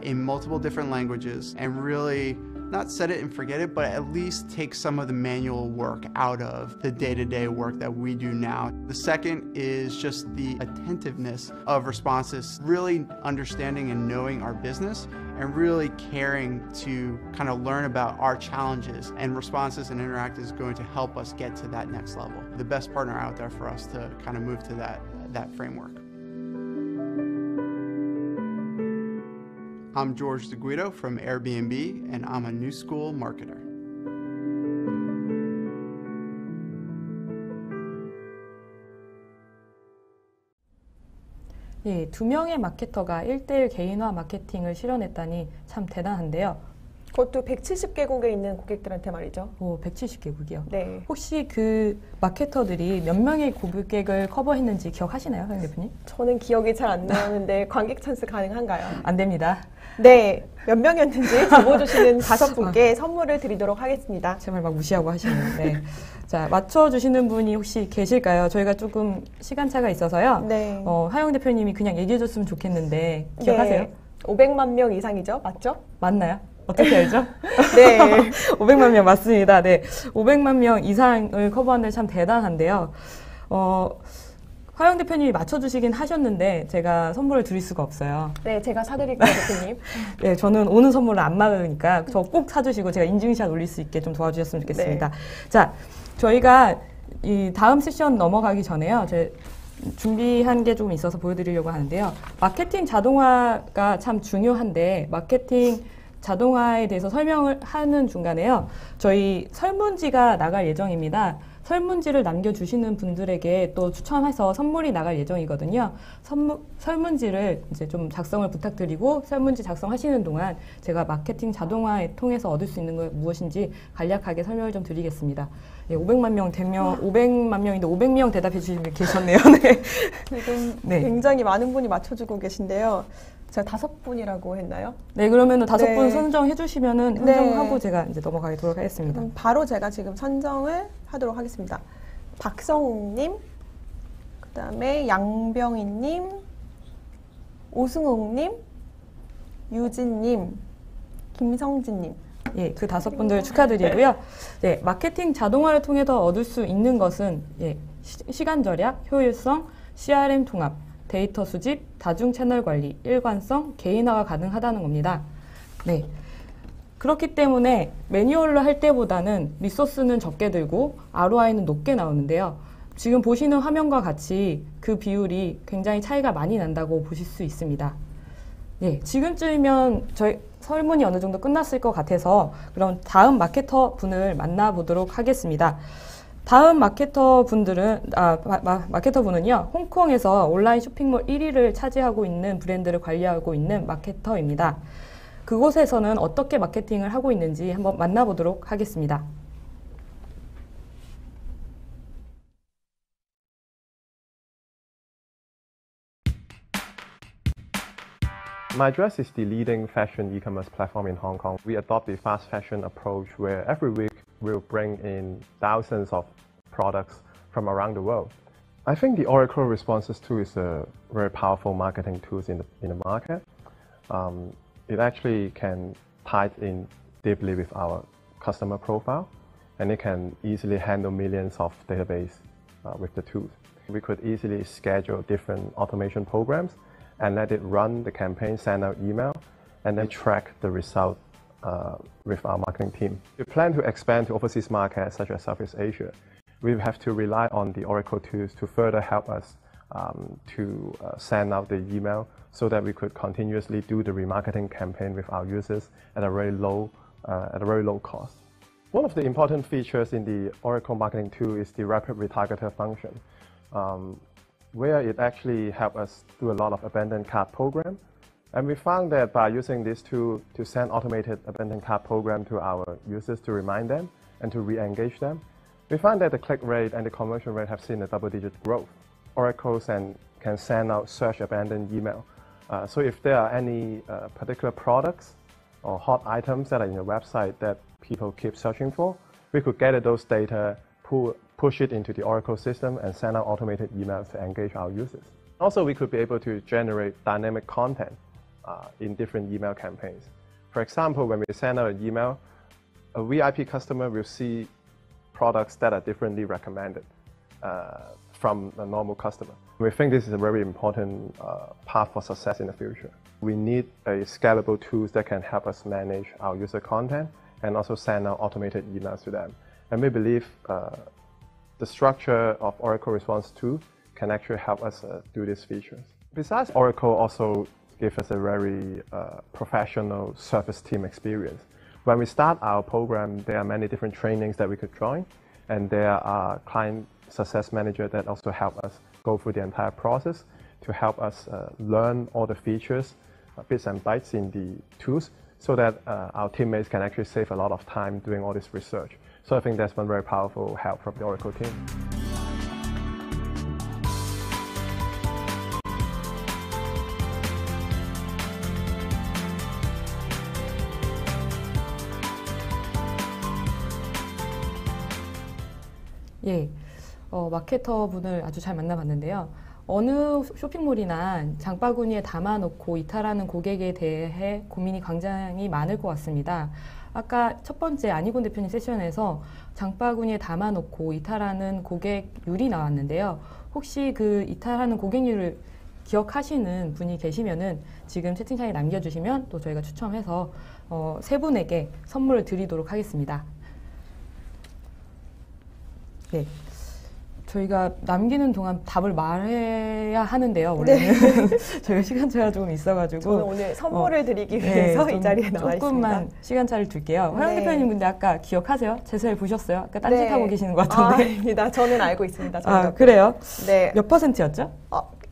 in multiple different languages and really not set it and forget it, but at least take some of the manual work out of the day-to-day work that we do now. The second is just the attentiveness of Responsys, really understanding and knowing our business and really caring to kind of learn about our challenges. And Responsys and Interact is going to help us get to that next level. The best partner out there for us to kind of move to that framework. I'm George DeGuido from Airbnb, and I'm a new school marketer. 예, 2명의 마케터가 1:1 개인화 마케팅을 실현했다니 참 대단한데요. 그것도 170개국에 있는 고객들한테 말이죠. 오, 170개국이요. 네. 혹시 그 마케터들이 몇 명의 고객을 커버했는지 기억하시나요, 현 대표님? 저는 기억이 잘 안 나는데 관객 찬스 가능한가요? 안 됩니다. 네, 몇 명이었는지 적어주시는 5분께 선물을 드리도록 하겠습니다. 제발 막 무시하고 하시네요. 네. 자, 맞춰주시는 분이 혹시 계실까요? 저희가 조금 시간차가 있어서요. 네. 하영 대표님이 그냥 얘기해줬으면 좋겠는데 기억하세요? 네, 500만 명 이상이죠? 맞죠? 맞나요? 어떻게 알죠? 네. 500만 명 맞습니다. 네. 500만 명 이상을 커버하는 참 대단한데요. 화영 대표님이 맞춰주시긴 하셨는데 제가 선물을 드릴 수가 없어요. 네, 제가 사드릴게요, 대표님. 네, 저는 오는 선물을 안 막으니까 저 꼭 사주시고 제가 인증샷 올릴 수 있게 좀 도와주셨으면 좋겠습니다. 네. 자, 저희가 이 다음 세션 넘어가기 전에요. 준비한 게 좀 있어서 보여드리려고 하는데요. 마케팅 자동화가 참 중요한데 마케팅 자동화에 대해서 설명을 하는 중간에요. 저희 설문지가 나갈 예정입니다. 설문지를 남겨주시는 분들에게 또 추첨해서 선물이 나갈 예정이거든요. 설문지를 이제 좀 작성을 부탁드리고 설문지 작성하시는 동안 제가 마케팅 자동화에 통해서 얻을 수 있는 것 무엇인지 간략하게 설명을 좀 드리겠습니다. 네, 500만 명 되면 500만 명인데 500명 대답해 주시는 분 계셨네요. 네. 지금 네. 굉장히 많은 분이 맞춰주고 계신데요. 제가 5분이라고 했나요? 네, 그러면은 5분 네. 선정해 주시면은 네. 선정하고 제가 이제 넘어가도록 하겠습니다. 그럼 바로 제가 지금 선정을 하도록 하겠습니다. 박성웅님, 그 다음에 양병희님, 오승욱님, 유진님, 김성진님. 예, 그 5분들 축하드리고요. 네, 마케팅 자동화를 통해서 얻을 수 있는 것은 예, 시간 절약, 효율성, CRM 통합, 데이터 수집, 다중 채널 관리, 일관성, 개인화가 가능하다는 겁니다. 네. 그렇기 때문에 매뉴얼로 할 때보다는 리소스는 적게 들고 ROI는 높게 나오는데요. 지금 보시는 화면과 같이 그 비율이 굉장히 차이가 많이 난다고 보실 수 있습니다. 네, 지금쯤이면 저희 설문이 어느 정도 끝났을 것 같아서 그럼 다음 마케터 분을 만나보도록 하겠습니다. 다음 마케터 분들은 마케터 분은요, 홍콩에서 온라인 쇼핑몰 1위를 차지하고 있는 브랜드를 관리하고 있는 마케터입니다. 그곳에서는 어떻게 마케팅을 하고 있는지 한번 만나보도록 하겠습니다. MyDress is the leading fashion e-commerce platform in Hong Kong. We adopt the fast fashion approach where every week we'll bring in thousands of products from around the world. I think the Oracle Responses tool is a very powerful marketing tool in the market. It actually can tie in deeply with our customer profile, and it can easily handle millions of database with the tools. We could easily schedule different automation programs and let it run the campaign, send out email, and then track the result with our marketing team. We plan to expand to overseas markets such as Southeast Asia. We have to rely on the Oracle tools to further help us to send out the email so that we could continuously do the remarketing campaign with our users at a very low cost. One of the important features in the Oracle marketing tool is the rapid retargeter function, where it actually helps us do a lot of abandoned cart program. And we found that by using this tool to send automated abandoned cart program to our users to remind them and to re-engage them, we find that the click rate and the conversion rate have seen a double-digit growth. Oracle can send out search abandoned email. So if there are any particular products or hot items that are in your website that people keep searching for, we could gather those data, push it into the Oracle system and send out automated emails to engage our users. Also, we could be able to generate dynamic content in different email campaigns. For example, when we send out an email, a VIP customer will see products that are differently recommended from a normal customer. We think this is a very important path for success in the future. We need a scalable tools that can help us manage our user content and also send out automated emails to them. And we believe the structure of Oracle Response 2 can actually help us do these features. Besides, Oracle also gives us a very professional service team experience. When we start our program, there are many different trainings that we could join, and there are client success managers that also help us go through the entire process to help us learn all the features, bits and bytes in the tools, so that our teammates can actually save a lot of time doing all this research. So I think that's one very powerful help from the Oracle team. 예, 마케터 분을 아주 잘 만나봤는데요. 어느 쇼핑몰이나 장바구니에 담아놓고 이탈하는 고객에 대해 고민이 굉장히 많을 것 같습니다. 아까 첫 번째 안희곤 대표님 세션에서 장바구니에 담아놓고 이탈하는 고객률이 나왔는데요. 혹시 그 이탈하는 고객률을 기억하시는 분이 계시면은 지금 채팅창에 남겨주시면 또 저희가 추첨해서 세 분에게 선물을 드리도록 하겠습니다. 네. 저희가 남기는 동안 답을 말해야 하는데요. 원래는 저희가 시간차가 조금 있어가지고 저는 오늘 선물을 드리기 위해서 이 자리에 나와 있습니다. 조금만 시간차를 둘게요. 화영 대표님 근데 아까 기억하세요? 제설 보셨어요? 아까 딴짓하고 계시는 것 아, 같은데. 아닙니다. 저는 알고 있습니다. 아, 그래요? 네. 몇 %였죠?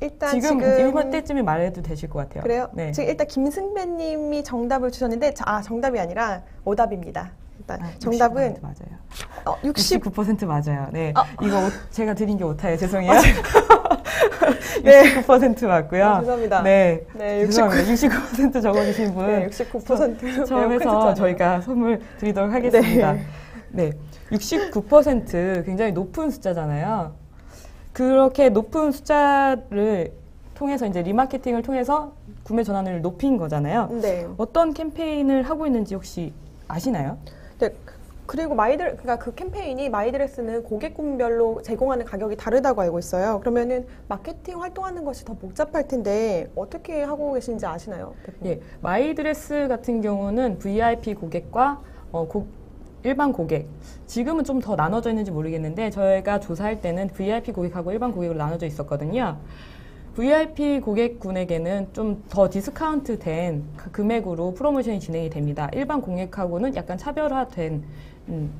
일단 지금 이번 때쯤에 말해도 되실 것 같아요. 그래요? 네. 지금 일단 김승배님이 정답을 주셨는데 정답이 아니라 오답입니다. 일단 정답은 69% 맞아요. 69% 69% 맞아요. 네, 이거 제가 드린 게 오타예요. 죄송해요. 네. 69% 맞고요. 아, 죄송합니다. 네, 네, 죄송합니다. 69% 적어주신 분. 네, 69%. 처음에서 저희가 선물 드리도록 하겠습니다. 네, 69% 굉장히 높은 숫자잖아요. 그렇게 높은 숫자를 통해서 이제 리마케팅을 통해서 구매 전환율을 높인 거잖아요. 네. 어떤 캠페인을 하고 있는지 혹시 아시나요? 네. 그리고 그러니까 그 캠페인이 마이드레스는 고객군별로 제공하는 가격이 다르다고 알고 있어요. 그러면은 마케팅 활동하는 것이 더 복잡할 텐데 어떻게 하고 계신지 아시나요? 예, 마이드레스 같은 경우는 VIP 고객과 일반 고객, 지금은 좀 더 나눠져 있는지 모르겠는데 저희가 조사할 때는 VIP 고객하고 일반 고객으로 나눠져 있었거든요. VIP 고객군에게는 좀 더 디스카운트 된 금액으로 프로모션이 진행이 됩니다. 일반 고객하고는 약간 차별화된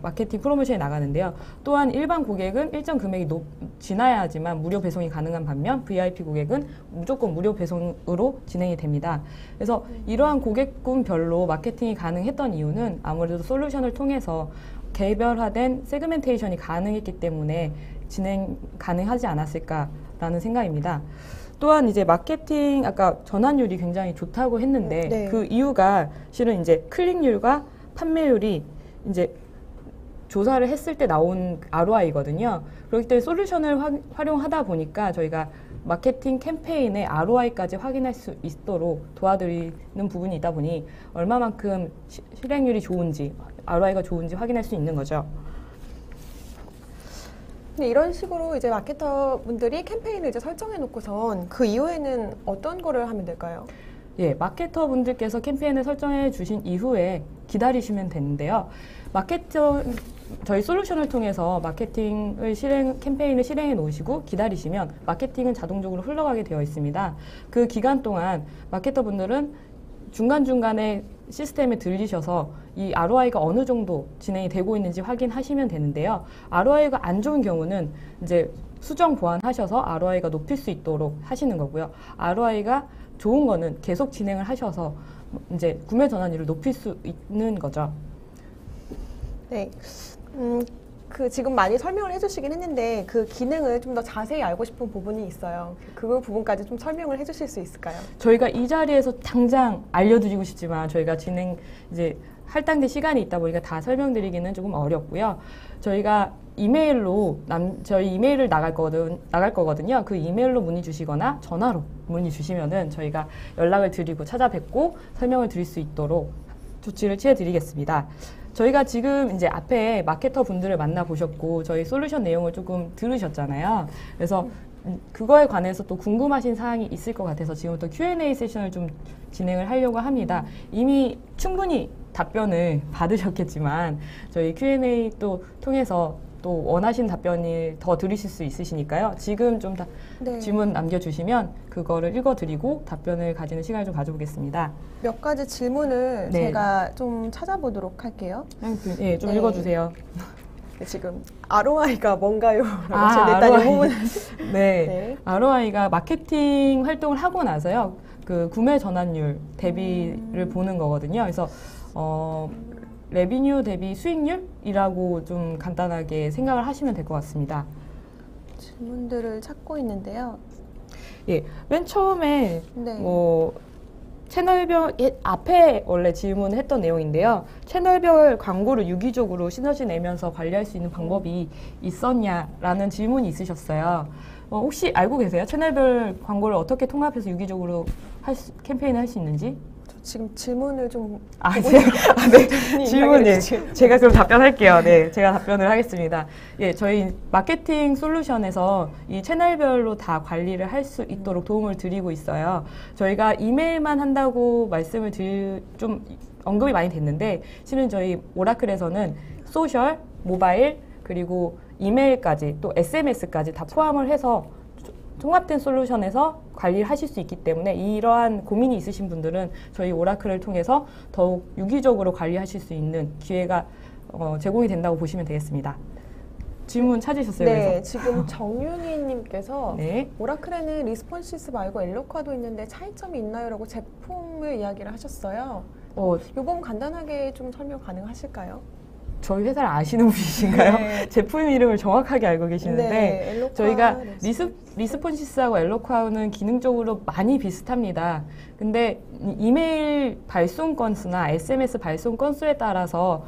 마케팅 프로모션이 나가는데요. 또한 일반 고객은 일정 금액이 지나야지만 무료 배송이 가능한 반면 VIP 고객은 무조건 무료 배송으로 진행이 됩니다. 그래서 이러한 고객군별로 마케팅이 가능했던 이유는 아무래도 솔루션을 통해서 개별화된 세그멘테이션이 가능했기 때문에 진행 가능하지 않았을까라는 생각입니다. 또한 이제 마케팅 아까 전환율이 굉장히 좋다고 했는데 네. 그 이유가 실은 이제 클릭률과 판매율이 이제 조사를 했을 때 나온 ROI거든요. 그렇기 때문에 솔루션을 활용하다 보니까 저희가 마케팅 캠페인의 ROI까지 확인할 수 있도록 도와드리는 부분이 있다 보니 얼마만큼 실행률이 좋은지 ROI가 좋은지 확인할 수 있는 거죠. 근데 이런 식으로 이제 마케터 분들이 캠페인을 이제 설정해 놓고선 그 이후에는 어떤 거를 하면 될까요? 예, 마케터 분들께서 캠페인을 설정해 주신 이후에 기다리시면 되는데요. 저희 솔루션을 통해서 캠페인을 실행해 놓으시고 기다리시면 마케팅은 자동적으로 흘러가게 되어 있습니다. 그 기간 동안 마케터 분들은 중간중간에 시스템에 들리셔서 이 ROI가 어느 정도 진행이 되고 있는지 확인하시면 되는데요. ROI가 안 좋은 경우는 이제 수정 보완하셔서 ROI가 높일 수 있도록 하시는 거고요. ROI가 좋은 거는 계속 진행을 하셔서 이제 구매 전환율을 높일 수 있는 거죠. 네. 그 지금 많이 설명을 해주시긴 했는데 그 기능을 좀 더 자세히 알고 싶은 부분이 있어요. 그 부분까지 좀 설명을 해주실 수 있을까요? 저희가 이 자리에서 당장 알려드리고 싶지만 저희가 이제 할당된 시간이 있다 보니까 다 설명드리기는 조금 어렵고요. 저희가 저희 이메일을 나갈 거거든요. 그 이메일로 문의 주시거나 전화로 문의 주시면은 저희가 연락을 드리고 찾아뵙고 설명을 드릴 수 있도록 조치를 취해 드리겠습니다. 저희가 지금 이제 앞에 마케터 분들을 만나보셨고 저희 솔루션 내용을 조금 들으셨잖아요. 그래서 그거에 관해서 또 궁금하신 사항이 있을 것 같아서 지금부터 Q&A 세션을 좀 진행을 하려고 합니다. 이미 충분히 답변을 받으셨겠지만 저희 Q&A 또 통해서 또 원하신 답변을 더 드리실 수 있으시니까요. 지금 좀 네. 질문 남겨주시면 그거를 읽어드리고 답변을 가지는 시간을 좀 가져보겠습니다. 몇 가지 질문을 네. 제가 좀 찾아보도록 할게요. 예, 좀 네. 읽어주세요. 네, 지금 ROI가 뭔가요? 아, 일단 이 ROI. 부분. 네. 네. ROI가 마케팅 활동을 하고 나서요. 그 구매 전환율 대비를 보는 거거든요. 그래서 레비뉴 대비 수익률이라고 좀 간단하게 생각을 하시면 될 것 같습니다. 질문들을 찾고 있는데요. 예, 맨 처음에 네. 채널별 앞에 원래 질문했던 내용인데요. 채널별 광고를 유기적으로 시너지 내면서 관리할 수 있는 방법이 있었냐라는 질문이 있으셨어요. 혹시 알고 계세요? 채널별 광고를 어떻게 통합해서 유기적으로 캠페인을 할 수 있는지? 지금 질문을 좀 네. 질문, 예. 제가 그럼 답변할게요. 네. 제가 답변을 하겠습니다. 예, 저희 마케팅 솔루션에서 이 채널별로 다 관리를 할 수 있도록 도움을 드리고 있어요. 저희가 이메일만 한다고 좀 언급이 많이 됐는데, 실은 저희 오라클에서는 소셜, 모바일, 그리고 이메일까지 또 SMS까지 다 포함을 해서 통합된 솔루션에서 관리를 하실 수 있기 때문에 이러한 고민이 있으신 분들은 저희 오라클을 통해서 더욱 유기적으로 관리하실 수 있는 기회가 제공이 된다고 보시면 되겠습니다. 질문 찾으셨어요? 네, 그래서? 지금 정윤희님께서 네. 오라클에는 리스폰시스 말고 엘로카도 있는데 차이점이 있나요? 라고 제품을 이야기를 하셨어요. 이 부분 간단하게 좀 설명 가능하실까요? 저희 회사를 아시는 분이신가요? 네. 제품 이름을 정확하게 알고 계시는데 네, 엘로콰, 저희가 리스폰시스하고 엘로콰우는 기능적으로 많이 비슷합니다. 근데 이메일 발송 건수나 SMS 발송 건수에 따라서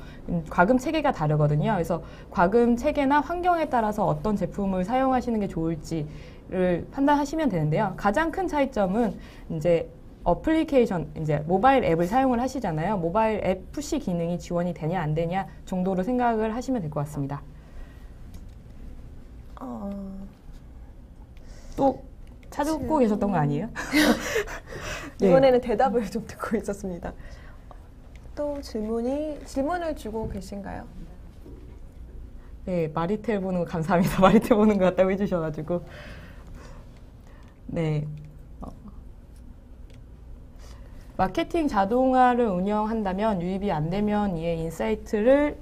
과금 체계가 다르거든요. 그래서 과금 체계나 환경에 따라서 어떤 제품을 사용하시는 게 좋을지를 판단하시면 되는데요. 가장 큰 차이점은 이제 어플리케이션, 이제 모바일 앱을 사용을 하시잖아요. 모바일 앱 푸시 기능이 지원이 되냐 안 되냐 정도로 생각을 하시면 될 것 같습니다. 또 찾고 계셨던 거 아니에요? 네. 이번에는 대답을 좀 듣고 있었습니다. 또 질문을 주고 계신가요? 네, 마리텔 보는 거 감사합니다. 마리텔 보는 거 같다고 해주셔가지고. 네. 마케팅 자동화를 운영한다면 유입이 안 되면 이에 인사이트를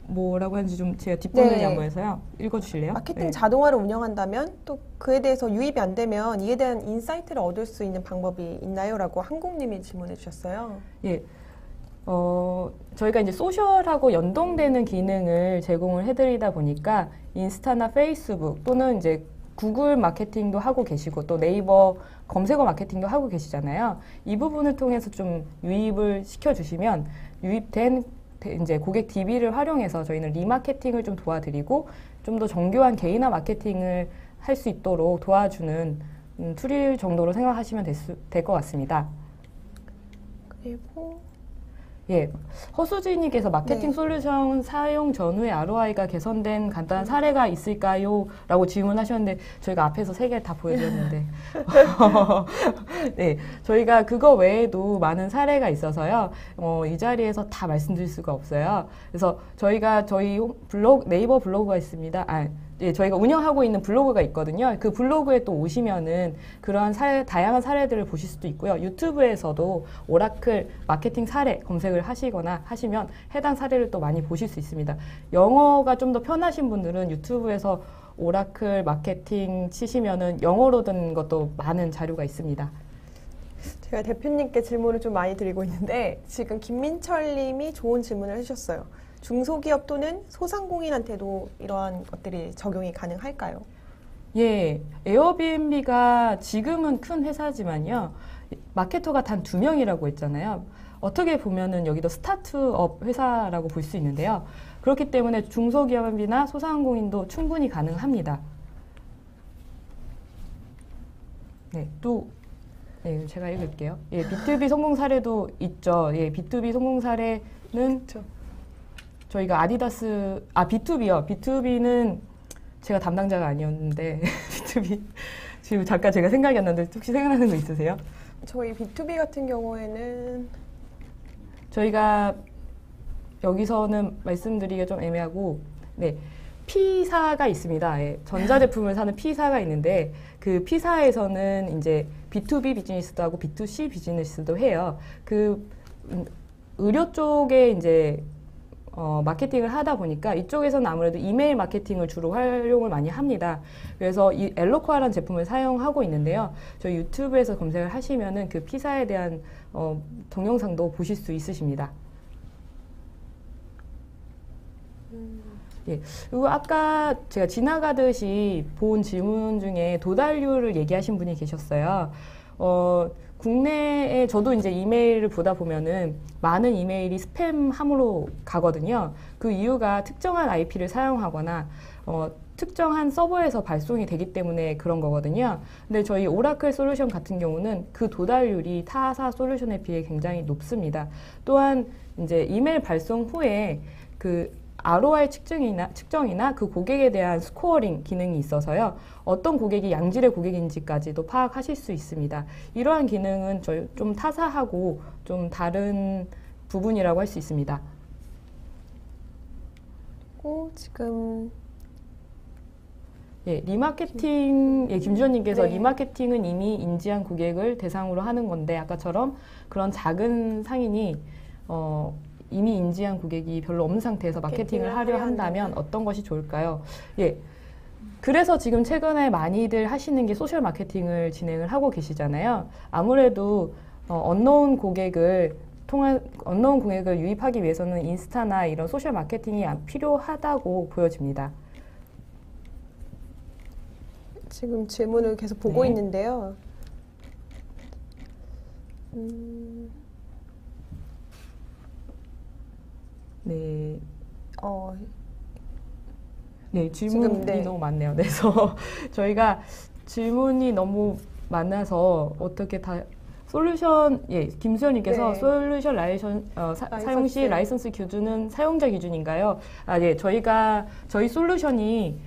뭐라고 하는지 좀 제가 뒷부분을 네. 양보해서요. 읽어주실래요? 마케팅 네. 자동화를 운영한다면 또 그에 대해서 유입이 안 되면 이에 대한 인사이트를 얻을 수 있는 방법이 있나요? 라고 한국님이 질문해 주셨어요. 예. 저희가 이제 소셜하고 연동되는 기능을 제공을 해드리다 보니까 인스타나 페이스북 또는 이제 구글 마케팅도 하고 계시고 또 네이버 검색어 마케팅도 하고 계시잖아요. 이 부분을 통해서 좀 유입을 시켜주시면 유입된 이제 고객 DB를 활용해서 저희는 리마케팅을 좀 도와드리고 좀 더 정교한 개인화 마케팅을 할 수 있도록 도와주는 툴일 정도로 생각하시면 될 것 같습니다. 그리고 예, 허수진님께서 마케팅 네. 솔루션 사용 전후에 ROI가 개선된 간단한 사례가 있을까요? 라고 질문하셨는데 저희가 앞에서 3개 다 보여드렸는데 네, 저희가 그거 외에도 많은 사례가 있어서요. 이 자리에서 다 말씀드릴 수가 없어요. 그래서 저희가 저희 네이버 블로그가 있습니다. 예, 저희가 운영하고 있는 블로그가 있거든요. 그 블로그에 또 오시면은 그러한 다양한 사례들을 보실 수도 있고요. 유튜브에서도 오라클 마케팅 사례 검색을 하시거나 하시면 해당 사례를 또 많이 보실 수 있습니다. 영어가 좀 더 편하신 분들은 유튜브에서 오라클 마케팅 치시면은 영어로 된 것도 많은 자료가 있습니다. 제가 대표님께 질문을 좀 많이 드리고 있는데 지금 김민철 님이 좋은 질문을 해주셨어요. 중소기업 또는 소상공인한테도 이러한 것들이 적용이 가능할까요? 예, 에어비앤비가 지금은 큰 회사지만요. 마케터가 단 2명이라고 했잖아요. 어떻게 보면은 여기도 스타트업 회사라고 볼 수 있는데요. 그렇기 때문에 중소기업이나 소상공인도 충분히 가능합니다. 네, 또 네, 제가 읽을게요. 예, B2B 성공 사례도 있죠. 예, B2B 성공 사례는 그렇죠. 저희가 아디다스, B2B요. B2B는 제가 담당자가 아니었는데, B2B. 지금 잠깐 제가 생각이 안 나는데, 혹시 생각나는 거 있으세요? 저희 B2B 같은 경우에는 저희가 여기서는 말씀드리기가 좀 애매하고, 네. P사가 있습니다. 예, 전자제품을 사는 P사가 있는데, 그 P사에서는 이제 B2B 비즈니스도 하고 B2C 비즈니스도 해요. 의료 쪽에 이제 마케팅을 하다 보니까 이쪽에서는 아무래도 이메일 마케팅을 주로 활용을 많이 합니다. 그래서 이 엘로콰라는 제품을 사용하고 있는데요. 저희 유튜브에서 검색을 하시면은 그 P사에 대한 동영상도 보실 수 있으십니다. 예. 그리고 아까 제가 지나가듯이 본 질문 중에 도달률을 얘기하신 분이 계셨어요. 국내에 저도 이제 이메일을 보다 보면은 많은 이메일이 스팸함으로 가거든요. 그 이유가 특정한 IP를 사용하거나 특정한 서버에서 발송이 되기 때문에 그런 거거든요. 근데 저희 오라클 솔루션 같은 경우는 그 도달률이 타사 솔루션에 비해 굉장히 높습니다. 또한 이제 이메일 발송 후에 그 ROI 측정이나 그 고객에 대한 스코어링 기능이 있어서요. 어떤 고객이 양질의 고객인지까지도 파악하실 수 있습니다. 이러한 기능은 저희 좀 타사하고 좀 다른 부분이라고 할 수 있습니다. 지금 예, 리마케팅, 예, 김주현님께서 네. 리마케팅은 이미 인지한 고객을 대상으로 하는 건데 아까처럼 그런 작은 상인이 이미 인지한 고객이 별로 없는 상태에서 마케팅을 하려 한다면 어떤 것이 좋을까요? 예. 그래서 지금 최근에 많이들 하시는 게 소셜 마케팅을 진행을 하고 계시잖아요. 아무래도 언노운 고객을 통한 언노운 고객을 유입하기 위해서는 인스타나 이런 소셜 마케팅이 필요하다고 보여집니다. 지금 질문을 계속 보고 네. 있는데요. 네, 어, 네 질문이 지금, 네. 너무 많네요. 그래서 저희가 질문이 너무 많아서 어떻게 다 솔루션, 예, 김수현님께서 네. 솔루션 사용 시 라이선스 기준은 사용자 기준인가요? 아, 예, 저희 솔루션이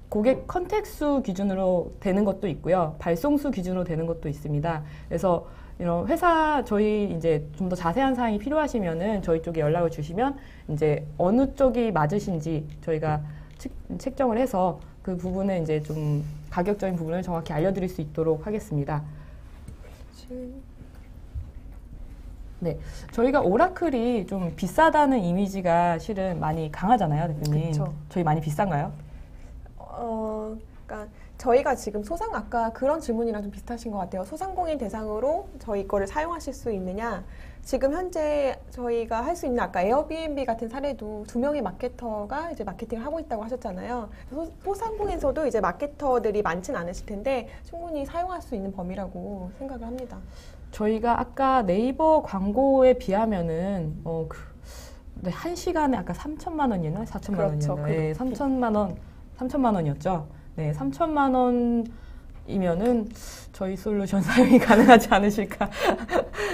고객 컨택 수 기준으로 되는 것도 있고요, 발송 수 기준으로 되는 것도 있습니다. 그래서 이런 회사 저희 이제 좀 더 자세한 사항이 필요하시면은 저희 쪽에 연락을 주시면 이제 어느 쪽이 맞으신지 저희가 책정을 해서 그 부분을 이제 좀 가격적인 부분을 정확히 알려드릴 수 있도록 하겠습니다. 네, 저희가 오라클이 좀 비싸다는 이미지가 실은 많이 강하잖아요, 대표님. 그쵸. 저희 많이 비싼가요? 그러니까 저희가 지금 아까 그런 질문이랑 좀 비슷하신 것 같아요. 소상공인 대상으로 저희 거를 사용하실 수 있느냐? 지금 현재 저희가 할 수 있는 아까 에어비앤비 같은 사례도 2명의 마케터가 이제 마케팅을 하고 있다고 하셨잖아요. 소상공인에서도 이제 마케터들이 많진 않으실 텐데 충분히 사용할 수 있는 범위라고 생각을 합니다. 저희가 아까 네이버 광고에 비하면은 네, 한 시간에 아까 3천만 원이었나요? 4천만 그렇죠. 원이었나요? 네, 3천만 원이었죠. 네, 3천만 원이면은 저희 솔루션 사용이 가능하지 않으실까.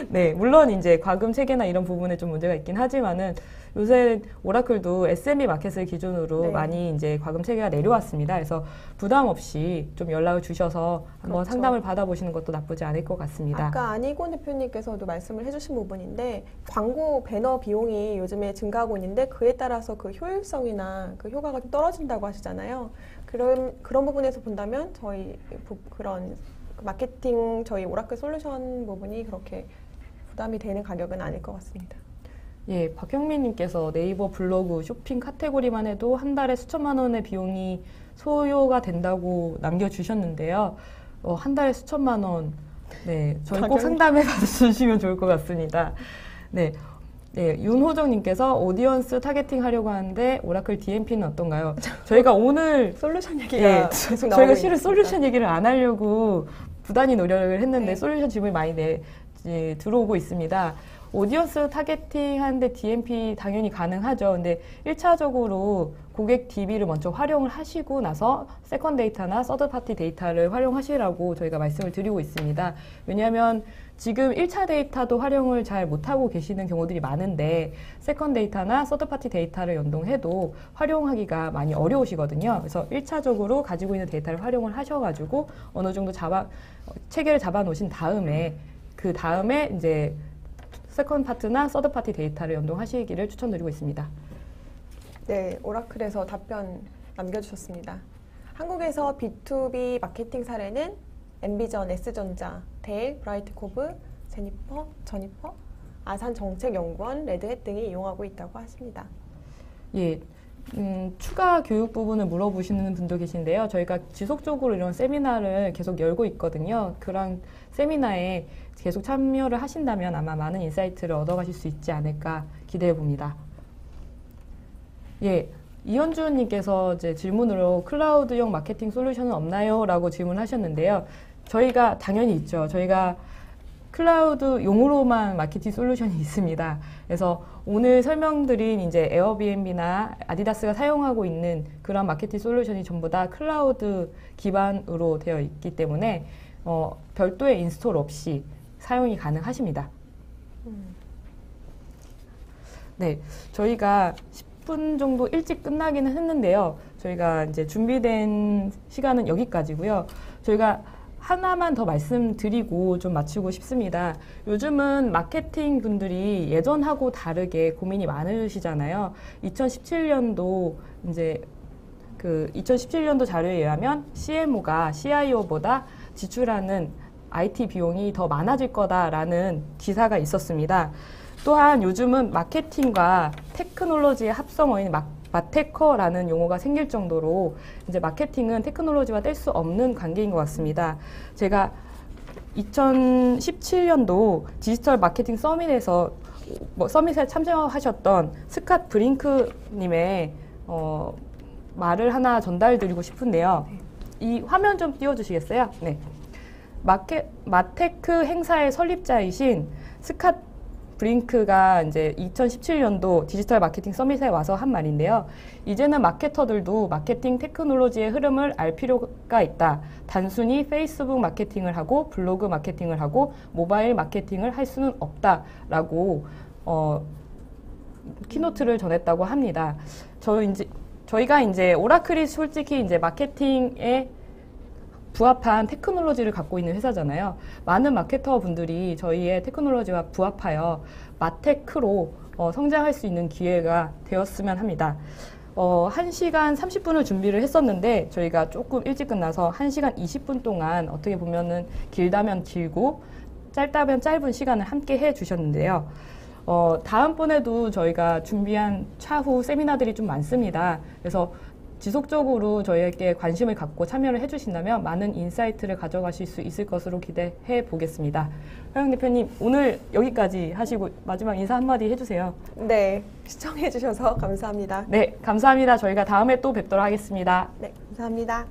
네, 물론 이제 과금 체계나 이런 부분에 좀 문제가 있긴 하지만은 요새 오라클도 SME 마켓을 기준으로 네. 많이 이제 과금 체계가 내려왔습니다. 그래서 부담 없이 좀 연락을 주셔서 한번 그렇죠. 상담을 받아보시는 것도 나쁘지 않을 것 같습니다. 아까 안희곤 대표님께서도 말씀을 해주신 부분인데 광고 배너 비용이 요즘에 증가하고 있는데 그에 따라서 그 효율성이나 그 효과가 좀 떨어진다고 하시잖아요. 그런 부분에서 본다면 저희 그런 마케팅 저희 오라클 솔루션 부분이 그렇게 부담이 되는 가격은 아닐 것 같습니다. 예, 박형민님께서 네이버 블로그 쇼핑 카테고리만 해도 한 달에 수천만 원의 비용이 소요가 된다고 남겨주셨는데요. 한 달에 수천만 원. 네, 저희 꼭 상담해 받으시면 좋을 것 같습니다. 네. 네, 윤호정님께서 오디언스 타겟팅 하려고 하는데 오라클 DMP는 어떤가요? 저희가 오늘 솔루션 얘기가 예, 계속 나오고 저희가 실은 있습니다. 솔루션 얘기를 안 하려고 부단히 노력을 했는데 네. 솔루션 질문이 많이 들어오고 있습니다. 오디언스 타겟팅 하는데 DMP 당연히 가능하죠. 근데 1차적으로 고객 DB를 먼저 활용을 하시고 나서 세컨 데이터나 서드 파티 데이터를 활용하시라고 저희가 말씀을 드리고 있습니다. 왜냐하면 지금 1차 데이터도 활용을 잘 못하고 계시는 경우들이 많은데 세컨 데이터나 서드 파티 데이터를 연동해도 활용하기가 많이 어려우시거든요. 그래서 1차적으로 가지고 있는 데이터를 활용을 하셔가지고 어느 정도 체계를 잡아 놓으신 다음에 그 다음에 이제 세컨 파트나 서드 파티 데이터를 연동하시기를 추천드리고 있습니다. 네, 오라클에서 답변 남겨주셨습니다. 한국에서 B2B 마케팅 사례는 엠비전, S전자, 델, 브라이트코브, 제니퍼, 아산정책연구원, 레드햇 등이 이용하고 있다고 하십니다. 예, 추가 교육 부분을 물어보시는 분도 계신데요. 저희가 지속적으로 이런 세미나를 계속 열고 있거든요. 그런 세미나에 계속 참여를 하신다면 아마 많은 인사이트를 얻어가실 수 있지 않을까 기대해 봅니다. 예, 이현주님께서 이제 질문으로 클라우드용 마케팅 솔루션은 없나요? 라고 질문하셨는데요. 저희가 당연히 있죠. 저희가 클라우드용으로만 마케팅 솔루션이 있습니다. 그래서 오늘 설명드린 이제 에어비앤비나 아디다스가 사용하고 있는 그런 마케팅 솔루션이 전부 다 클라우드 기반으로 되어 있기 때문에 별도의 인스톨 없이 사용이 가능하십니다. 네, 저희가 10분 정도 일찍 끝나기는 했는데요. 저희가 이제 준비된 시간은 여기까지고요. 저희가 하나만 더 말씀드리고 좀 마치고 싶습니다. 요즘은 마케팅 분들이 예전하고 다르게 고민이 많으시잖아요. 2017년도 이제 그 2017년도 자료에 의하면 CMO가 CIO보다 지출하는 IT 비용이 더 많아질 거다라는 기사가 있었습니다. 또한 요즘은 마케팅과 테크놀로지의 합성어인 마테커라는 용어가 생길 정도로 이제 마케팅은 테크놀로지와 뗄 수 없는 관계인 것 같습니다. 제가 2017년도 디지털 마케팅 서밋에서 서밋에 참여하셨던 스캇 브링크님의 말을 하나 전달드리고 싶은데요. 이 화면 좀 띄워주시겠어요? 네. 마테크 행사의 설립자이신 스캇 브링크가 이제 2017년도 디지털 마케팅 서밋에 와서 한 말인데요. 이제는 마케터들도 마케팅 테크놀로지의 흐름을 알 필요가 있다. 단순히 페이스북 마케팅을 하고 블로그 마케팅을 하고 모바일 마케팅을 할 수는 없다라고 키노트를 전했다고 합니다. 저희가 이제 오라클이 솔직히 이제 마케팅에 부합한 테크놀로지를 갖고 있는 회사잖아요. 많은 마케터 분들이 저희의 테크놀로지와 부합하여 마테크로 성장할 수 있는 기회가 되었으면 합니다. 1시간 30분을 준비를 했었는데 저희가 조금 일찍 끝나서 1시간 20분 동안 어떻게 보면은 길다면 길고 짧다면 짧은 시간을 함께 해 주셨는데요. 다음번에도 저희가 준비한 차후 세미나들이 좀 많습니다. 그래서 지속적으로 저희에게 관심을 갖고 참여를 해주신다면 많은 인사이트를 가져가실 수 있을 것으로 기대해 보겠습니다. 허영 대표님, 오늘 여기까지 하시고 마지막 인사 한마디 해주세요. 네, 시청해 주셔서 감사합니다. 네, 감사합니다. 저희가 다음에 또 뵙도록 하겠습니다. 네, 감사합니다.